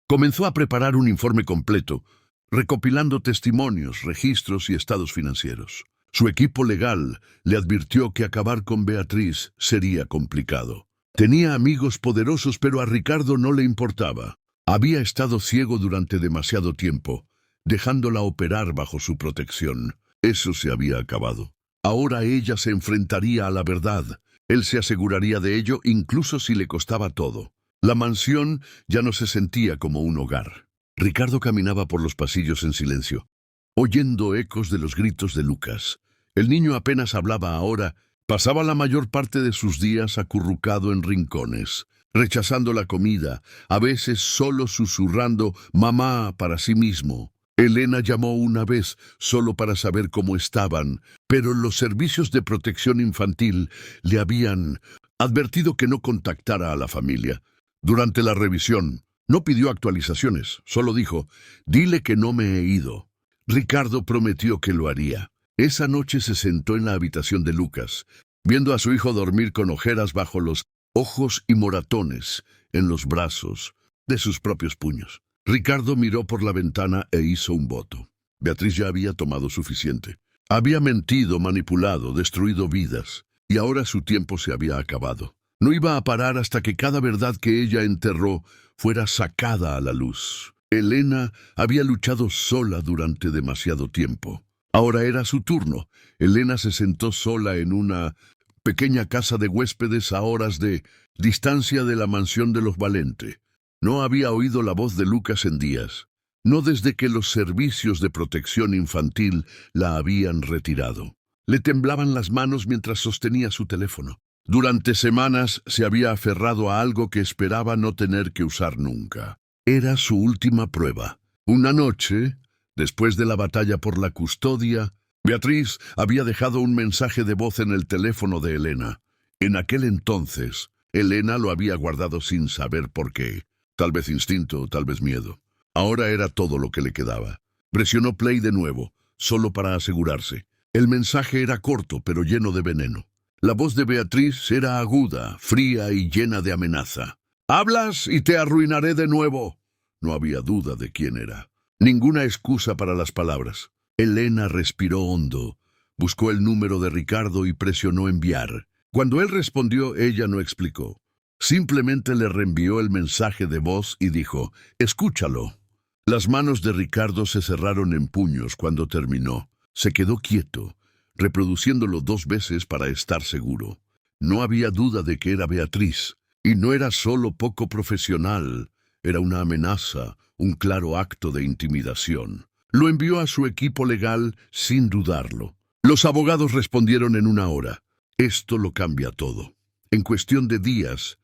Comenzó a preparar un informe completo, recopilando testimonios, registros y estados financieros. Su equipo legal le advirtió que acabar con Beatriz sería complicado. Tenía amigos poderosos, pero a Ricardo no le importaba. Había estado ciego durante demasiado tiempo, dejándola operar bajo su protección. Eso se había acabado. Ahora ella se enfrentaría a la verdad. Él se aseguraría de ello, incluso si le costaba todo. La mansión ya no se sentía como un hogar. Ricardo caminaba por los pasillos en silencio, oyendo ecos de los gritos de Lucas. El niño apenas hablaba ahora. Pasaba la mayor parte de sus días acurrucado en rincones, rechazando la comida, a veces solo susurrando «mamá» para sí mismo. Elena llamó una vez solo para saber cómo estaban, pero los servicios de protección infantil le habían advertido que no contactara a la familia. Durante la revisión, no pidió actualizaciones, solo dijo «dile que no me he ido». Ricardo prometió que lo haría. Esa noche se sentó en la habitación de Lucas, viendo a su hijo dormir con ojeras bajo los ojos y moratones en los brazos de sus propios puños. Ricardo miró por la ventana e hizo un voto. Beatriz ya había tomado suficiente. Había mentido, manipulado, destruido vidas, y ahora su tiempo se había acabado. No iba a parar hasta que cada verdad que ella enterró fuera sacada a la luz. Elena había luchado sola durante demasiado tiempo. Ahora era su turno. Elena se sentó sola en una pequeña casa de huéspedes a horas de distancia de la mansión de los Valente. No había oído la voz de Lucas en días, no desde que los servicios de protección infantil la habían retirado. Le temblaban las manos mientras sostenía su teléfono. Durante semanas se había aferrado a algo que esperaba no tener que usar nunca. Era su última prueba. Una noche, después de la batalla por la custodia, Beatriz había dejado un mensaje de voz en el teléfono de Elena. En aquel entonces, Elena lo había guardado sin saber por qué. Tal vez instinto, tal vez miedo. Ahora era todo lo que le quedaba. Presionó play de nuevo, solo para asegurarse. El mensaje era corto, pero lleno de veneno. La voz de Beatriz era aguda, fría y llena de amenaza. «Hablas y te arruinaré de nuevo». No había duda de quién era. Ninguna excusa para las palabras. Elena respiró hondo, buscó el número de Ricardo y presionó enviar. Cuando él respondió, ella no explicó. Simplemente le reenvió el mensaje de voz y dijo, «Escúchalo». Las manos de Ricardo se cerraron en puños cuando terminó. Se quedó quieto, reproduciéndolo 2 veces para estar seguro. No había duda de que era Beatriz, y no era solo poco profesional, era una amenaza, un claro acto de intimidación. Lo envió a su equipo legal sin dudarlo. Los abogados respondieron en 1 hora. Esto lo cambia todo. En cuestión de días,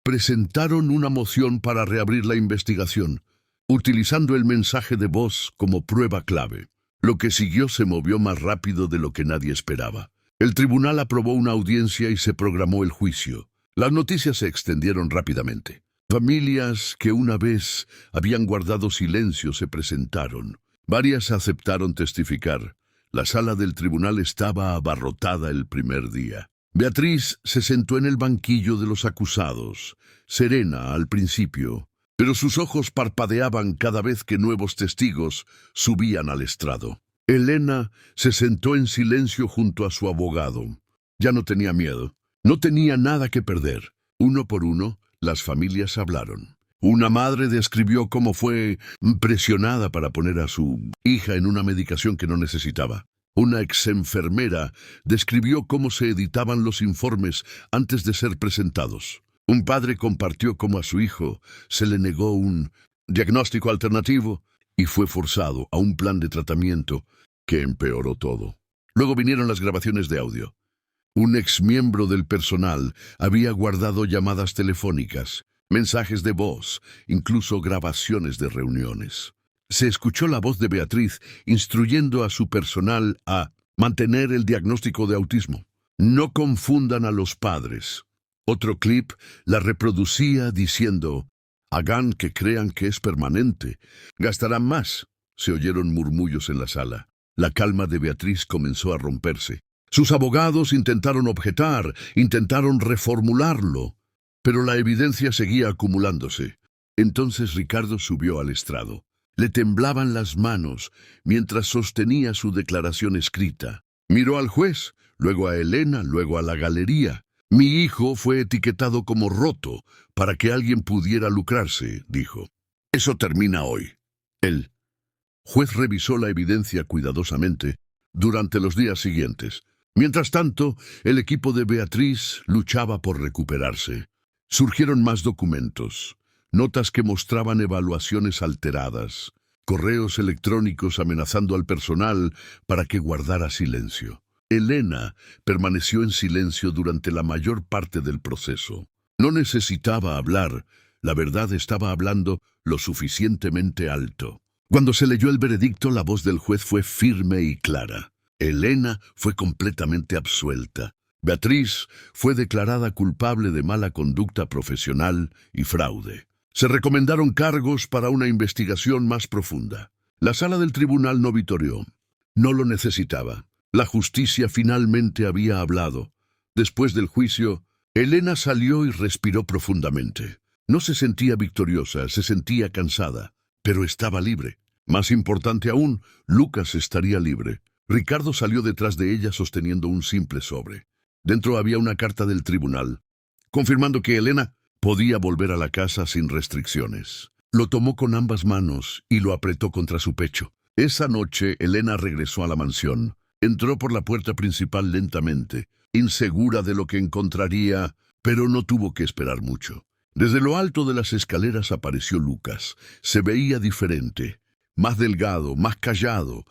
presentaron una moción para reabrir la investigación, utilizando el mensaje de voz como prueba clave. Lo que siguió se movió más rápido de lo que nadie esperaba. El tribunal aprobó una audiencia y se programó el juicio. Las noticias se extendieron rápidamente. Familias que una vez habían guardado silencio se presentaron. Varias aceptaron testificar. La sala del tribunal estaba abarrotada el primer día. Beatriz se sentó en el banquillo de los acusados, serena al principio, pero sus ojos parpadeaban cada vez que nuevos testigos subían al estrado. Elena se sentó en silencio junto a su abogado. Ya no tenía miedo, no tenía nada que perder. Uno por uno, las familias hablaron. Una madre describió cómo fue presionada para poner a su hija en una medicación que no necesitaba. Una exenfermera describió cómo se editaban los informes antes de ser presentados. Un padre compartió cómo a su hijo se le negó un diagnóstico alternativo y fue forzado a un plan de tratamiento que empeoró todo. Luego vinieron las grabaciones de audio. Un exmiembro del personal había guardado llamadas telefónicas, mensajes de voz, incluso grabaciones de reuniones. Se escuchó la voz de Beatriz instruyendo a su personal a mantener el diagnóstico de autismo. No confundan a los padres. Otro clip la reproducía diciendo, «Hagan que crean que es permanente. Gastarán más». Se oyeron murmullos en la sala. La calma de Beatriz comenzó a romperse. Sus abogados intentaron objetar, intentaron reformularlo, pero la evidencia seguía acumulándose. Entonces Ricardo subió al estrado. Le temblaban las manos mientras sostenía su declaración escrita. Miró al juez, luego a Elena, luego a la galería. «Mi hijo fue etiquetado como roto para que alguien pudiera lucrarse», dijo. «Eso termina hoy». El juez revisó la evidencia cuidadosamente durante los días siguientes. Mientras tanto, el equipo de Beatriz luchaba por recuperarse. Surgieron más documentos, notas que mostraban evaluaciones alteradas, correos electrónicos amenazando al personal para que guardara silencio. Elena permaneció en silencio durante la mayor parte del proceso. No necesitaba hablar, la verdad estaba hablando lo suficientemente alto. Cuando se leyó el veredicto, la voz del juez fue firme y clara. Elena fue completamente absuelta. Beatriz fue declarada culpable de mala conducta profesional y fraude. Se recomendaron cargos para una investigación más profunda. La sala del tribunal no vitoreó. No lo necesitaba. La justicia finalmente había hablado. Después del juicio, Elena salió y respiró profundamente. No se sentía victoriosa, se sentía cansada, pero estaba libre. Más importante aún, Lucas estaría libre. Ricardo salió detrás de ella sosteniendo un simple sobre. Dentro había una carta del tribunal, confirmando que Elena podía volver a la casa sin restricciones. Lo tomó con ambas manos y lo apretó contra su pecho. Esa noche, Elena regresó a la mansión. Entró por la puerta principal lentamente, insegura de lo que encontraría, pero no tuvo que esperar mucho. Desde lo alto de las escaleras apareció Lucas. Se veía diferente, más delgado, más callado,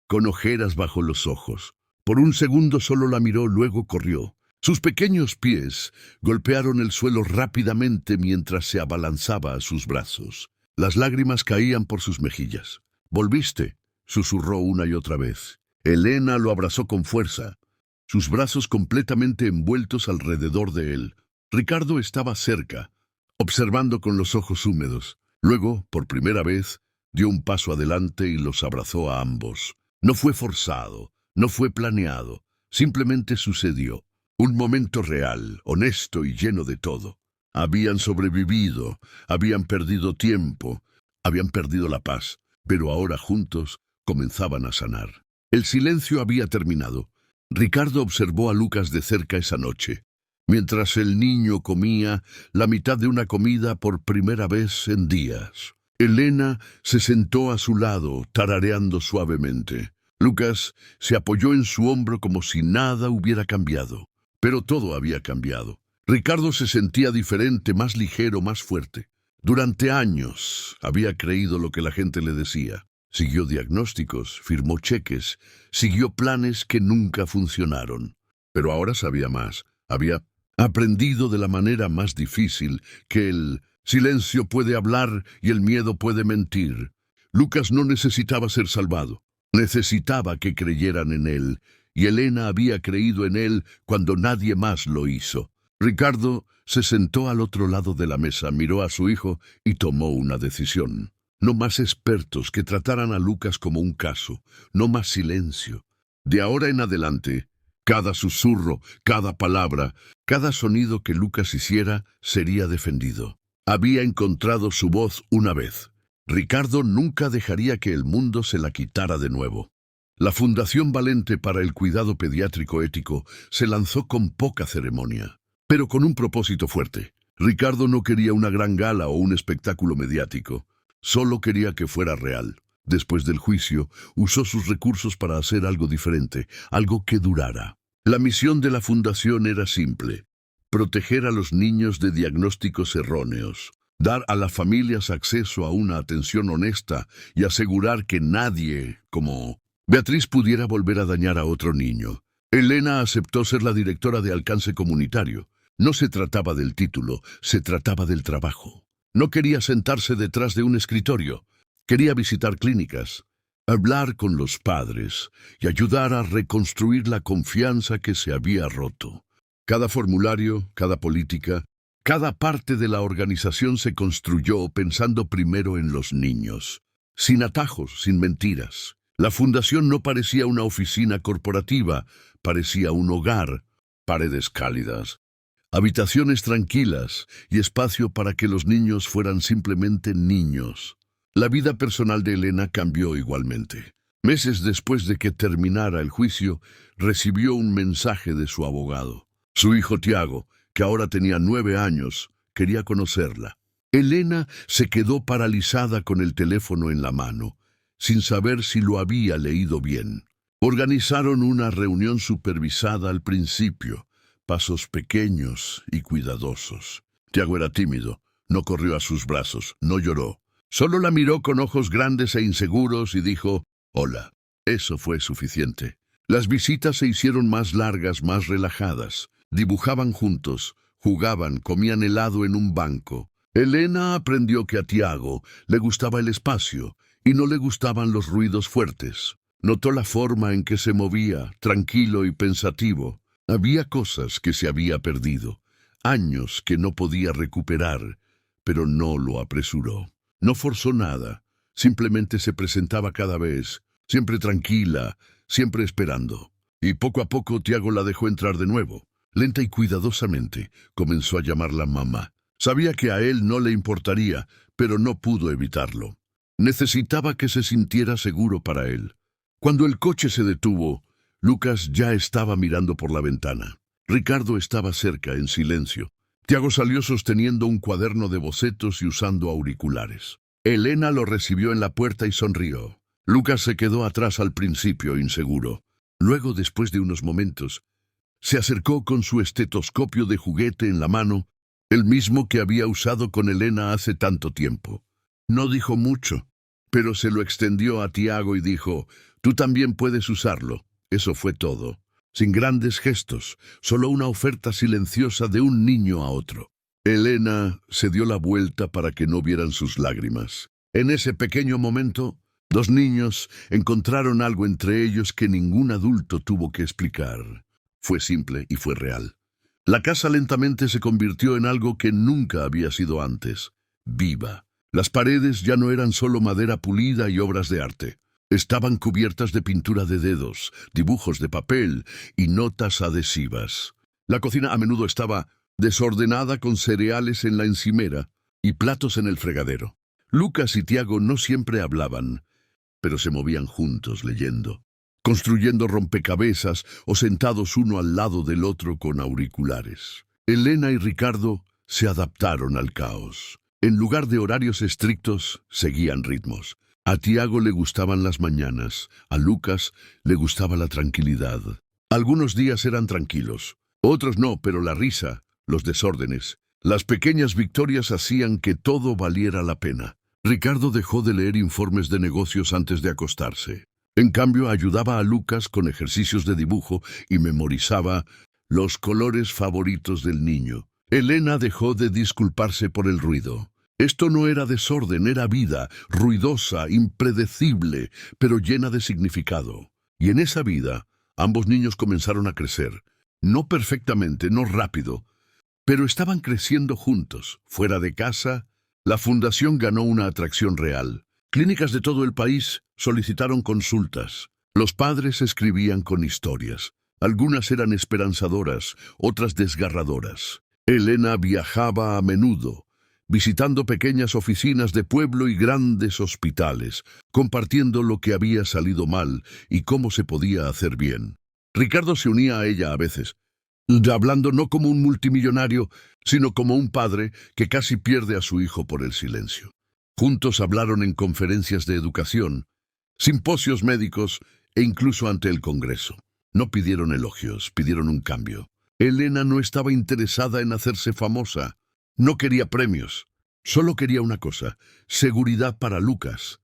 con ojeras bajo los ojos. Por un segundo solo la miró, luego corrió. Sus pequeños pies golpearon el suelo rápidamente mientras se abalanzaba a sus brazos. Las lágrimas caían por sus mejillas. «¿Volviste?», susurró una y otra vez. Elena lo abrazó con fuerza, sus brazos completamente envueltos alrededor de él. Ricardo estaba cerca, observando con los ojos húmedos. Luego, por primera vez, dio un paso adelante y los abrazó a ambos. No fue forzado, no fue planeado, simplemente sucedió. Un momento real, honesto y lleno de todo. Habían sobrevivido, habían perdido tiempo, habían perdido la paz, pero ahora juntos comenzaban a sanar. El silencio había terminado. Ricardo observó a Lucas de cerca esa noche, mientras el niño comía la mitad de una comida por primera vez en días. Elena se sentó a su lado, tarareando suavemente. Lucas se apoyó en su hombro como si nada hubiera cambiado. Pero todo había cambiado. Ricardo se sentía diferente, más ligero, más fuerte. Durante años había creído lo que la gente le decía. Siguió diagnósticos, firmó cheques, siguió planes que nunca funcionaron. Pero ahora sabía más. Había aprendido de la manera más difícil que el silencio puede hablar y el miedo puede mentir. Lucas no necesitaba ser salvado. Necesitaba que creyeran en él. Y Elena había creído en él cuando nadie más lo hizo. Ricardo se sentó al otro lado de la mesa, miró a su hijo y tomó una decisión. No más expertos que trataran a Lucas como un caso, no más silencio. De ahora en adelante, cada susurro, cada palabra, cada sonido que Lucas hiciera sería defendido. Había encontrado su voz una vez. Ricardo nunca dejaría que el mundo se la quitara de nuevo. La Fundación Valente para el Cuidado Pediátrico Ético se lanzó con poca ceremonia, pero con un propósito fuerte. Ricardo no quería una gran gala o un espectáculo mediático, solo quería que fuera real. Después del juicio, usó sus recursos para hacer algo diferente, algo que durara. La misión de la fundación era simple: proteger a los niños de diagnósticos erróneos, dar a las familias acceso a una atención honesta y asegurar que nadie, como Beatriz, pudiera volver a dañar a otro niño. Elena aceptó ser la directora de alcance comunitario. No se trataba del título, se trataba del trabajo. No quería sentarse detrás de un escritorio. Quería visitar clínicas, hablar con los padres y ayudar a reconstruir la confianza que se había roto. Cada formulario, cada política, cada parte de la organización se construyó pensando primero en los niños. Sin atajos, sin mentiras. La fundación no parecía una oficina corporativa, parecía un hogar, paredes cálidas, habitaciones tranquilas y espacio para que los niños fueran simplemente niños. La vida personal de Elena cambió igualmente. Meses después de que terminara el juicio, recibió un mensaje de su abogado. Su hijo Tiago, que ahora tenía 9 años, quería conocerla. Elena se quedó paralizada con el teléfono en la mano, sin saber si lo había leído bien. Organizaron una reunión supervisada al principio, pasos pequeños y cuidadosos. Tiago era tímido, no corrió a sus brazos, no lloró. Solo la miró con ojos grandes e inseguros y dijo: «Hola». Eso fue suficiente. Las visitas se hicieron más largas, más relajadas. Dibujaban juntos, jugaban, comían helado en un banco. Elena aprendió que a Tiago le gustaba el espacio y no le gustaban los ruidos fuertes. Notó la forma en que se movía, tranquilo y pensativo. Había cosas que se había perdido, años que no podía recuperar, pero no lo apresuró. No forzó nada, simplemente se presentaba cada vez, siempre tranquila, siempre esperando. Y poco a poco Tiago la dejó entrar de nuevo. Lenta y cuidadosamente comenzó a llamarla mamá. Sabía que a él no le importaría, pero no pudo evitarlo. Necesitaba que se sintiera seguro para él. Cuando el coche se detuvo, Lucas ya estaba mirando por la ventana. Ricardo estaba cerca, en silencio. Tiago salió sosteniendo un cuaderno de bocetos y usando auriculares. Elena lo recibió en la puerta y sonrió. Lucas se quedó atrás al principio, inseguro. Luego, después de unos momentos, se acercó con su estetoscopio de juguete en la mano, el mismo que había usado con Elena hace tanto tiempo. No dijo mucho, pero se lo extendió a Tiago y dijo: «Tú también puedes usarlo». Eso fue todo. Sin grandes gestos, solo una oferta silenciosa de un niño a otro. Elena se dio la vuelta para que no vieran sus lágrimas. En ese pequeño momento, dos niños encontraron algo entre ellos que ningún adulto tuvo que explicar. Fue simple y fue real. La casa lentamente se convirtió en algo que nunca había sido antes: viva. Las paredes ya no eran solo madera pulida y obras de arte. Estaban cubiertas de pintura de dedos, dibujos de papel y notas adhesivas. La cocina a menudo estaba desordenada, con cereales en la encimera y platos en el fregadero. Lucas y Tiago no siempre hablaban, pero se movían juntos leyendo, construyendo rompecabezas o sentados uno al lado del otro con auriculares. Elena y Ricardo se adaptaron al caos. En lugar de horarios estrictos, seguían ritmos. A Tiago le gustaban las mañanas, a Lucas le gustaba la tranquilidad. Algunos días eran tranquilos, otros no, pero la risa, los desórdenes, las pequeñas victorias hacían que todo valiera la pena. Ricardo dejó de leer informes de negocios antes de acostarse. En cambio, ayudaba a Lucas con ejercicios de dibujo y memorizaba los colores favoritos del niño. Elena dejó de disculparse por el ruido. Esto no era desorden, era vida, ruidosa, impredecible, pero llena de significado. Y en esa vida, ambos niños comenzaron a crecer. No perfectamente, no rápido, pero estaban creciendo juntos. Fuera de casa, la fundación ganó una atracción real. Clínicas de todo el país solicitaron consultas. Los padres escribían con historias. Algunas eran esperanzadoras, otras desgarradoras. Elena viajaba a menudo, visitando pequeñas oficinas de pueblo y grandes hospitales, compartiendo lo que había salido mal y cómo se podía hacer bien. Ricardo se unía a ella a veces, hablando no como un multimillonario, sino como un padre que casi pierde a su hijo por el silencio. Juntos hablaron en conferencias de educación, simposios médicos e incluso ante el Congreso. No pidieron elogios, pidieron un cambio. Elena no estaba interesada en hacerse famosa. No quería premios, solo quería una cosa: seguridad para Lucas,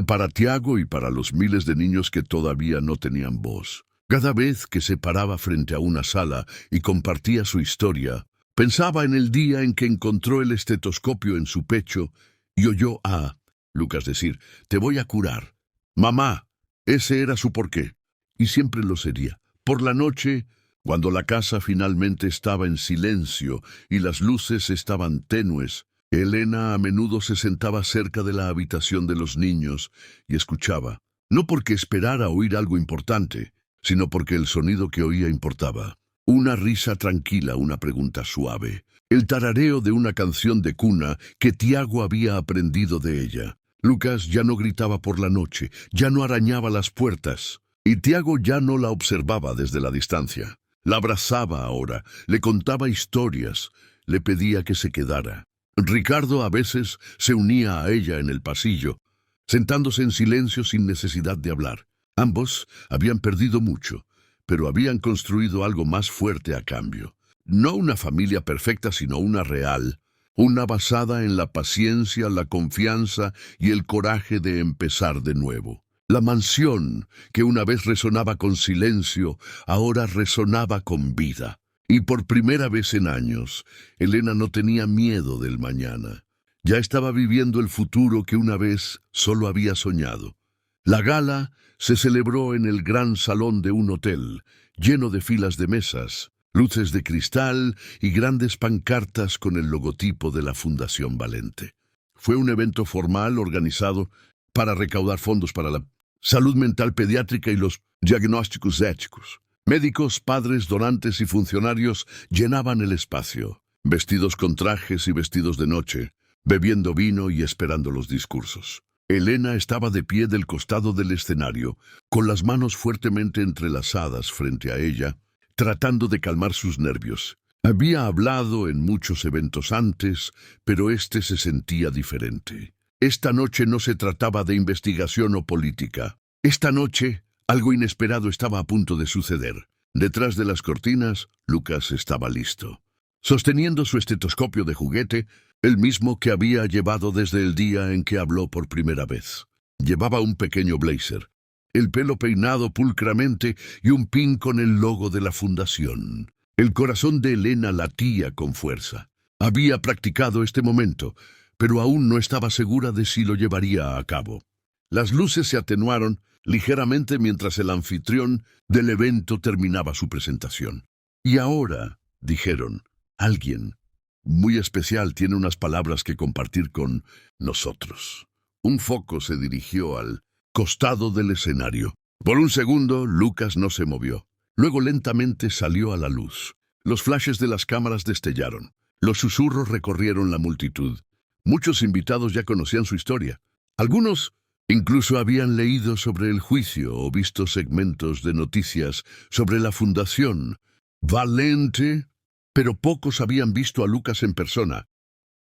para Tiago y para los miles de niños que todavía no tenían voz. Cada vez que se paraba frente a una sala y compartía su historia, pensaba en el día en que encontró el estetoscopio en su pecho y oyó a Lucas decir: «Te voy a curar». «Mamá», ese era su porqué, y siempre lo sería. Por la noche, cuando la casa finalmente estaba en silencio y las luces estaban tenues, Elena a menudo se sentaba cerca de la habitación de los niños y escuchaba, no porque esperara oír algo importante, sino porque el sonido que oía importaba. Una risa tranquila, una pregunta suave, el tarareo de una canción de cuna que Tiago había aprendido de ella. Lucas ya no gritaba por la noche, ya no arañaba las puertas, y Tiago ya no la observaba desde la distancia. La abrazaba ahora, le contaba historias, le pedía que se quedara. Ricardo a veces se unía a ella en el pasillo, sentándose en silencio sin necesidad de hablar. Ambos habían perdido mucho, pero habían construido algo más fuerte a cambio. No una familia perfecta, sino una real, una basada en la paciencia, la confianza y el coraje de empezar de nuevo. La mansión, que una vez resonaba con silencio, ahora resonaba con vida. Y por primera vez en años, Elena no tenía miedo del mañana. Ya estaba viviendo el futuro que una vez solo había soñado. La gala se celebró en el gran salón de un hotel, lleno de filas de mesas, luces de cristal y grandes pancartas con el logotipo de la Fundación Valente. Fue un evento formal organizado para recaudar fondos para la salud mental pediátrica y los diagnósticos éticos. Médicos, padres, donantes y funcionarios llenaban el espacio, vestidos con trajes y vestidos de noche, bebiendo vino y esperando los discursos. Elena estaba de pie del costado del escenario, con las manos fuertemente entrelazadas frente a ella, tratando de calmar sus nervios. Había hablado en muchos eventos antes, pero este se sentía diferente. Esta noche no se trataba de investigación o política. Esta noche, algo inesperado estaba a punto de suceder. Detrás de las cortinas, Lucas estaba listo. Sosteniendo su estetoscopio de juguete, el mismo que había llevado desde el día en que habló por primera vez. Llevaba un pequeño blazer, el pelo peinado pulcramente y un pin con el logo de la fundación. El corazón de Elena latía con fuerza. Había practicado este momento, pero aún no estaba segura de si lo llevaría a cabo. Las luces se atenuaron ligeramente mientras el anfitrión del evento terminaba su presentación. Y ahora, dijeron, alguien muy especial tiene unas palabras que compartir con nosotros. Un foco se dirigió al costado del escenario. Por un segundo, Lucas no se movió. Luego lentamente salió a la luz. Los flashes de las cámaras destellaron. Los susurros recorrieron la multitud. Muchos invitados ya conocían su historia. Algunos incluso habían leído sobre el juicio o visto segmentos de noticias sobre la fundación. Valente, pero pocos habían visto a Lucas en persona,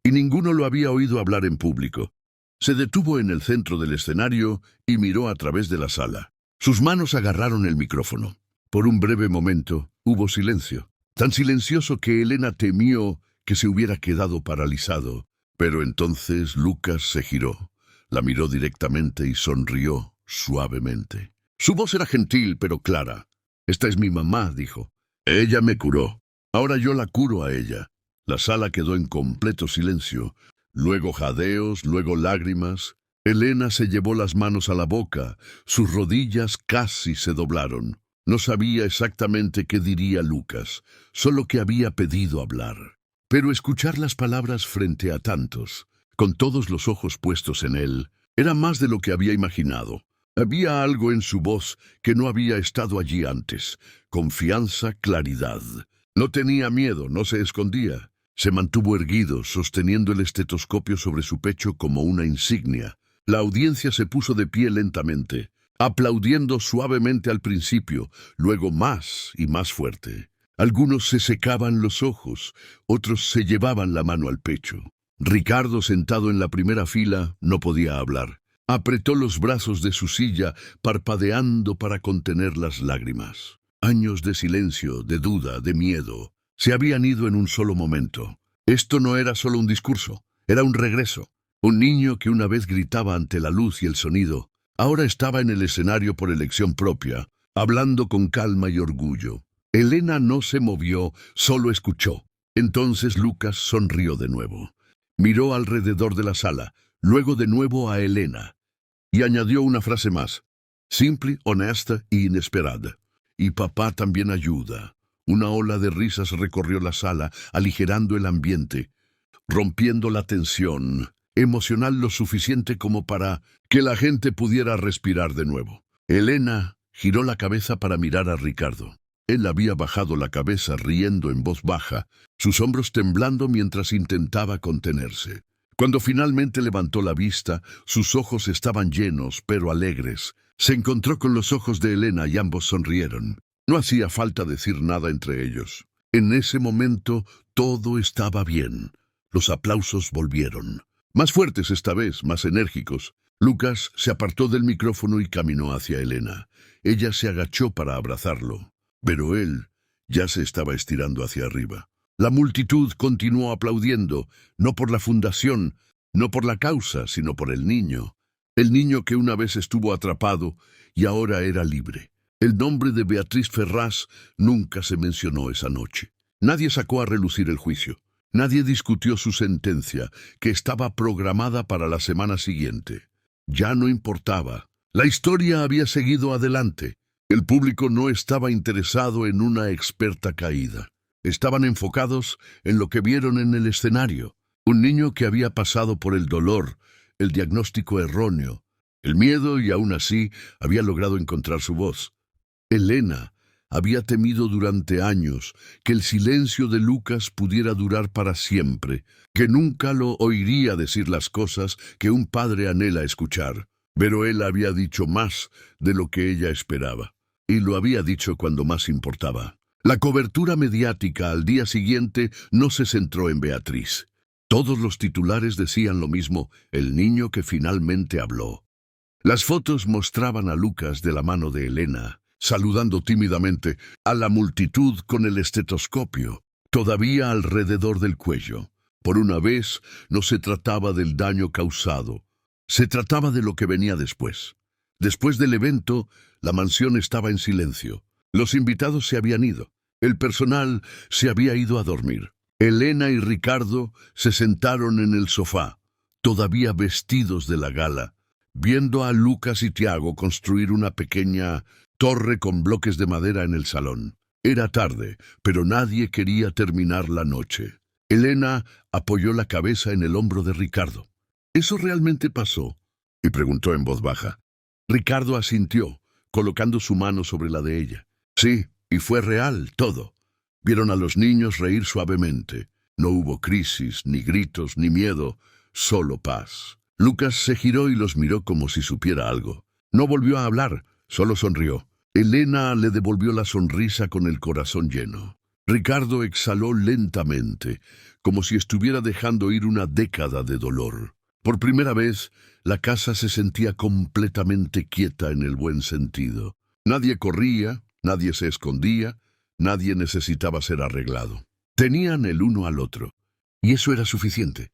y ninguno lo había oído hablar en público. Se detuvo en el centro del escenario y miró a través de la sala. Sus manos agarraron el micrófono. Por un breve momento hubo silencio, tan silencioso que Elena temió que se hubiera quedado paralizado. Pero entonces Lucas se giró, la miró directamente y sonrió suavemente. Su voz era gentil pero clara. «Esta es mi mamá», dijo. «Ella me curó. Ahora yo la curo a ella». La sala quedó en completo silencio. Luego jadeos, luego lágrimas. Elena se llevó las manos a la boca. Sus rodillas casi se doblaron. No sabía exactamente qué diría Lucas, solo que había pedido hablar. Pero escuchar las palabras frente a tantos, con todos los ojos puestos en él, era más de lo que había imaginado. Había algo en su voz que no había estado allí antes. Confianza, claridad. No tenía miedo, no se escondía. Se mantuvo erguido, sosteniendo el estetoscopio sobre su pecho como una insignia. La audiencia se puso de pie lentamente, aplaudiendo suavemente al principio, luego más y más fuerte. Algunos se secaban los ojos, otros se llevaban la mano al pecho. Ricardo, sentado en la primera fila, no podía hablar. Apretó los brazos de su silla, parpadeando para contener las lágrimas. Años de silencio, de duda, de miedo, se habían ido en un solo momento. Esto no era solo un discurso, era un regreso. Un niño que una vez gritaba ante la luz y el sonido, ahora estaba en el escenario por elección propia, hablando con calma y orgullo. Elena no se movió, solo escuchó. Entonces Lucas sonrió de nuevo. Miró alrededor de la sala, luego de nuevo a Elena, y añadió una frase más, simple, honesta e inesperada. «Y papá también ayuda». Una ola de risas recorrió la sala, aligerando el ambiente, rompiendo la tensión emocional lo suficiente como para que la gente pudiera respirar de nuevo. Elena giró la cabeza para mirar a Ricardo. Él había bajado la cabeza riendo en voz baja, sus hombros temblando mientras intentaba contenerse. Cuando finalmente levantó la vista, sus ojos estaban llenos, pero alegres. Se encontró con los ojos de Elena y ambos sonrieron. No hacía falta decir nada entre ellos. En ese momento todo estaba bien. Los aplausos volvieron. Más fuertes esta vez, más enérgicos. Lucas se apartó del micrófono y caminó hacia Elena. Ella se agachó para abrazarlo, pero él ya se estaba estirando hacia arriba. La multitud continuó aplaudiendo, no por la fundación, no por la causa, sino por el niño. El niño que una vez estuvo atrapado y ahora era libre. El nombre de Beatriz Ferraz nunca se mencionó esa noche. Nadie sacó a relucir el juicio. Nadie discutió su sentencia, que estaba programada para la semana siguiente. Ya no importaba. La historia había seguido adelante. El público no estaba interesado en una experta caída. Estaban enfocados en lo que vieron en el escenario. Un niño que había pasado por el dolor, el diagnóstico erróneo, el miedo y aún así había logrado encontrar su voz. Elena había temido durante años que el silencio de Lucas pudiera durar para siempre, que nunca lo oiría decir las cosas que un padre anhela escuchar. Pero él había dicho más de lo que ella esperaba, y lo había dicho cuando más importaba. La cobertura mediática al día siguiente no se centró en Beatriz. Todos los titulares decían lo mismo: el niño que finalmente habló. Las fotos mostraban a Lucas de la mano de Elena, saludando tímidamente a la multitud con el estetoscopio todavía alrededor del cuello. Por una vez, no se trataba del daño causado, se trataba de lo que venía después. Después del evento, la mansión estaba en silencio. Los invitados se habían ido. El personal se había ido a dormir. Elena y Ricardo se sentaron en el sofá, todavía vestidos de la gala, viendo a Lucas y Tiago construir una pequeña torre con bloques de madera en el salón. Era tarde, pero nadie quería terminar la noche. Elena apoyó la cabeza en el hombro de Ricardo. ¿Eso realmente pasó?, y preguntó en voz baja. Ricardo asintió, colocando su mano sobre la de ella. Sí, y fue real todo. Vieron a los niños reír suavemente. No hubo crisis, ni gritos, ni miedo, solo paz. Lucas se giró y los miró como si supiera algo. No volvió a hablar, solo sonrió. Elena le devolvió la sonrisa con el corazón lleno. Ricardo exhaló lentamente, como si estuviera dejando ir una década de dolor. Por primera vez, la casa se sentía completamente quieta en el buen sentido. Nadie corría, nadie se escondía, nadie necesitaba ser arreglado. Tenían el uno al otro, y eso era suficiente.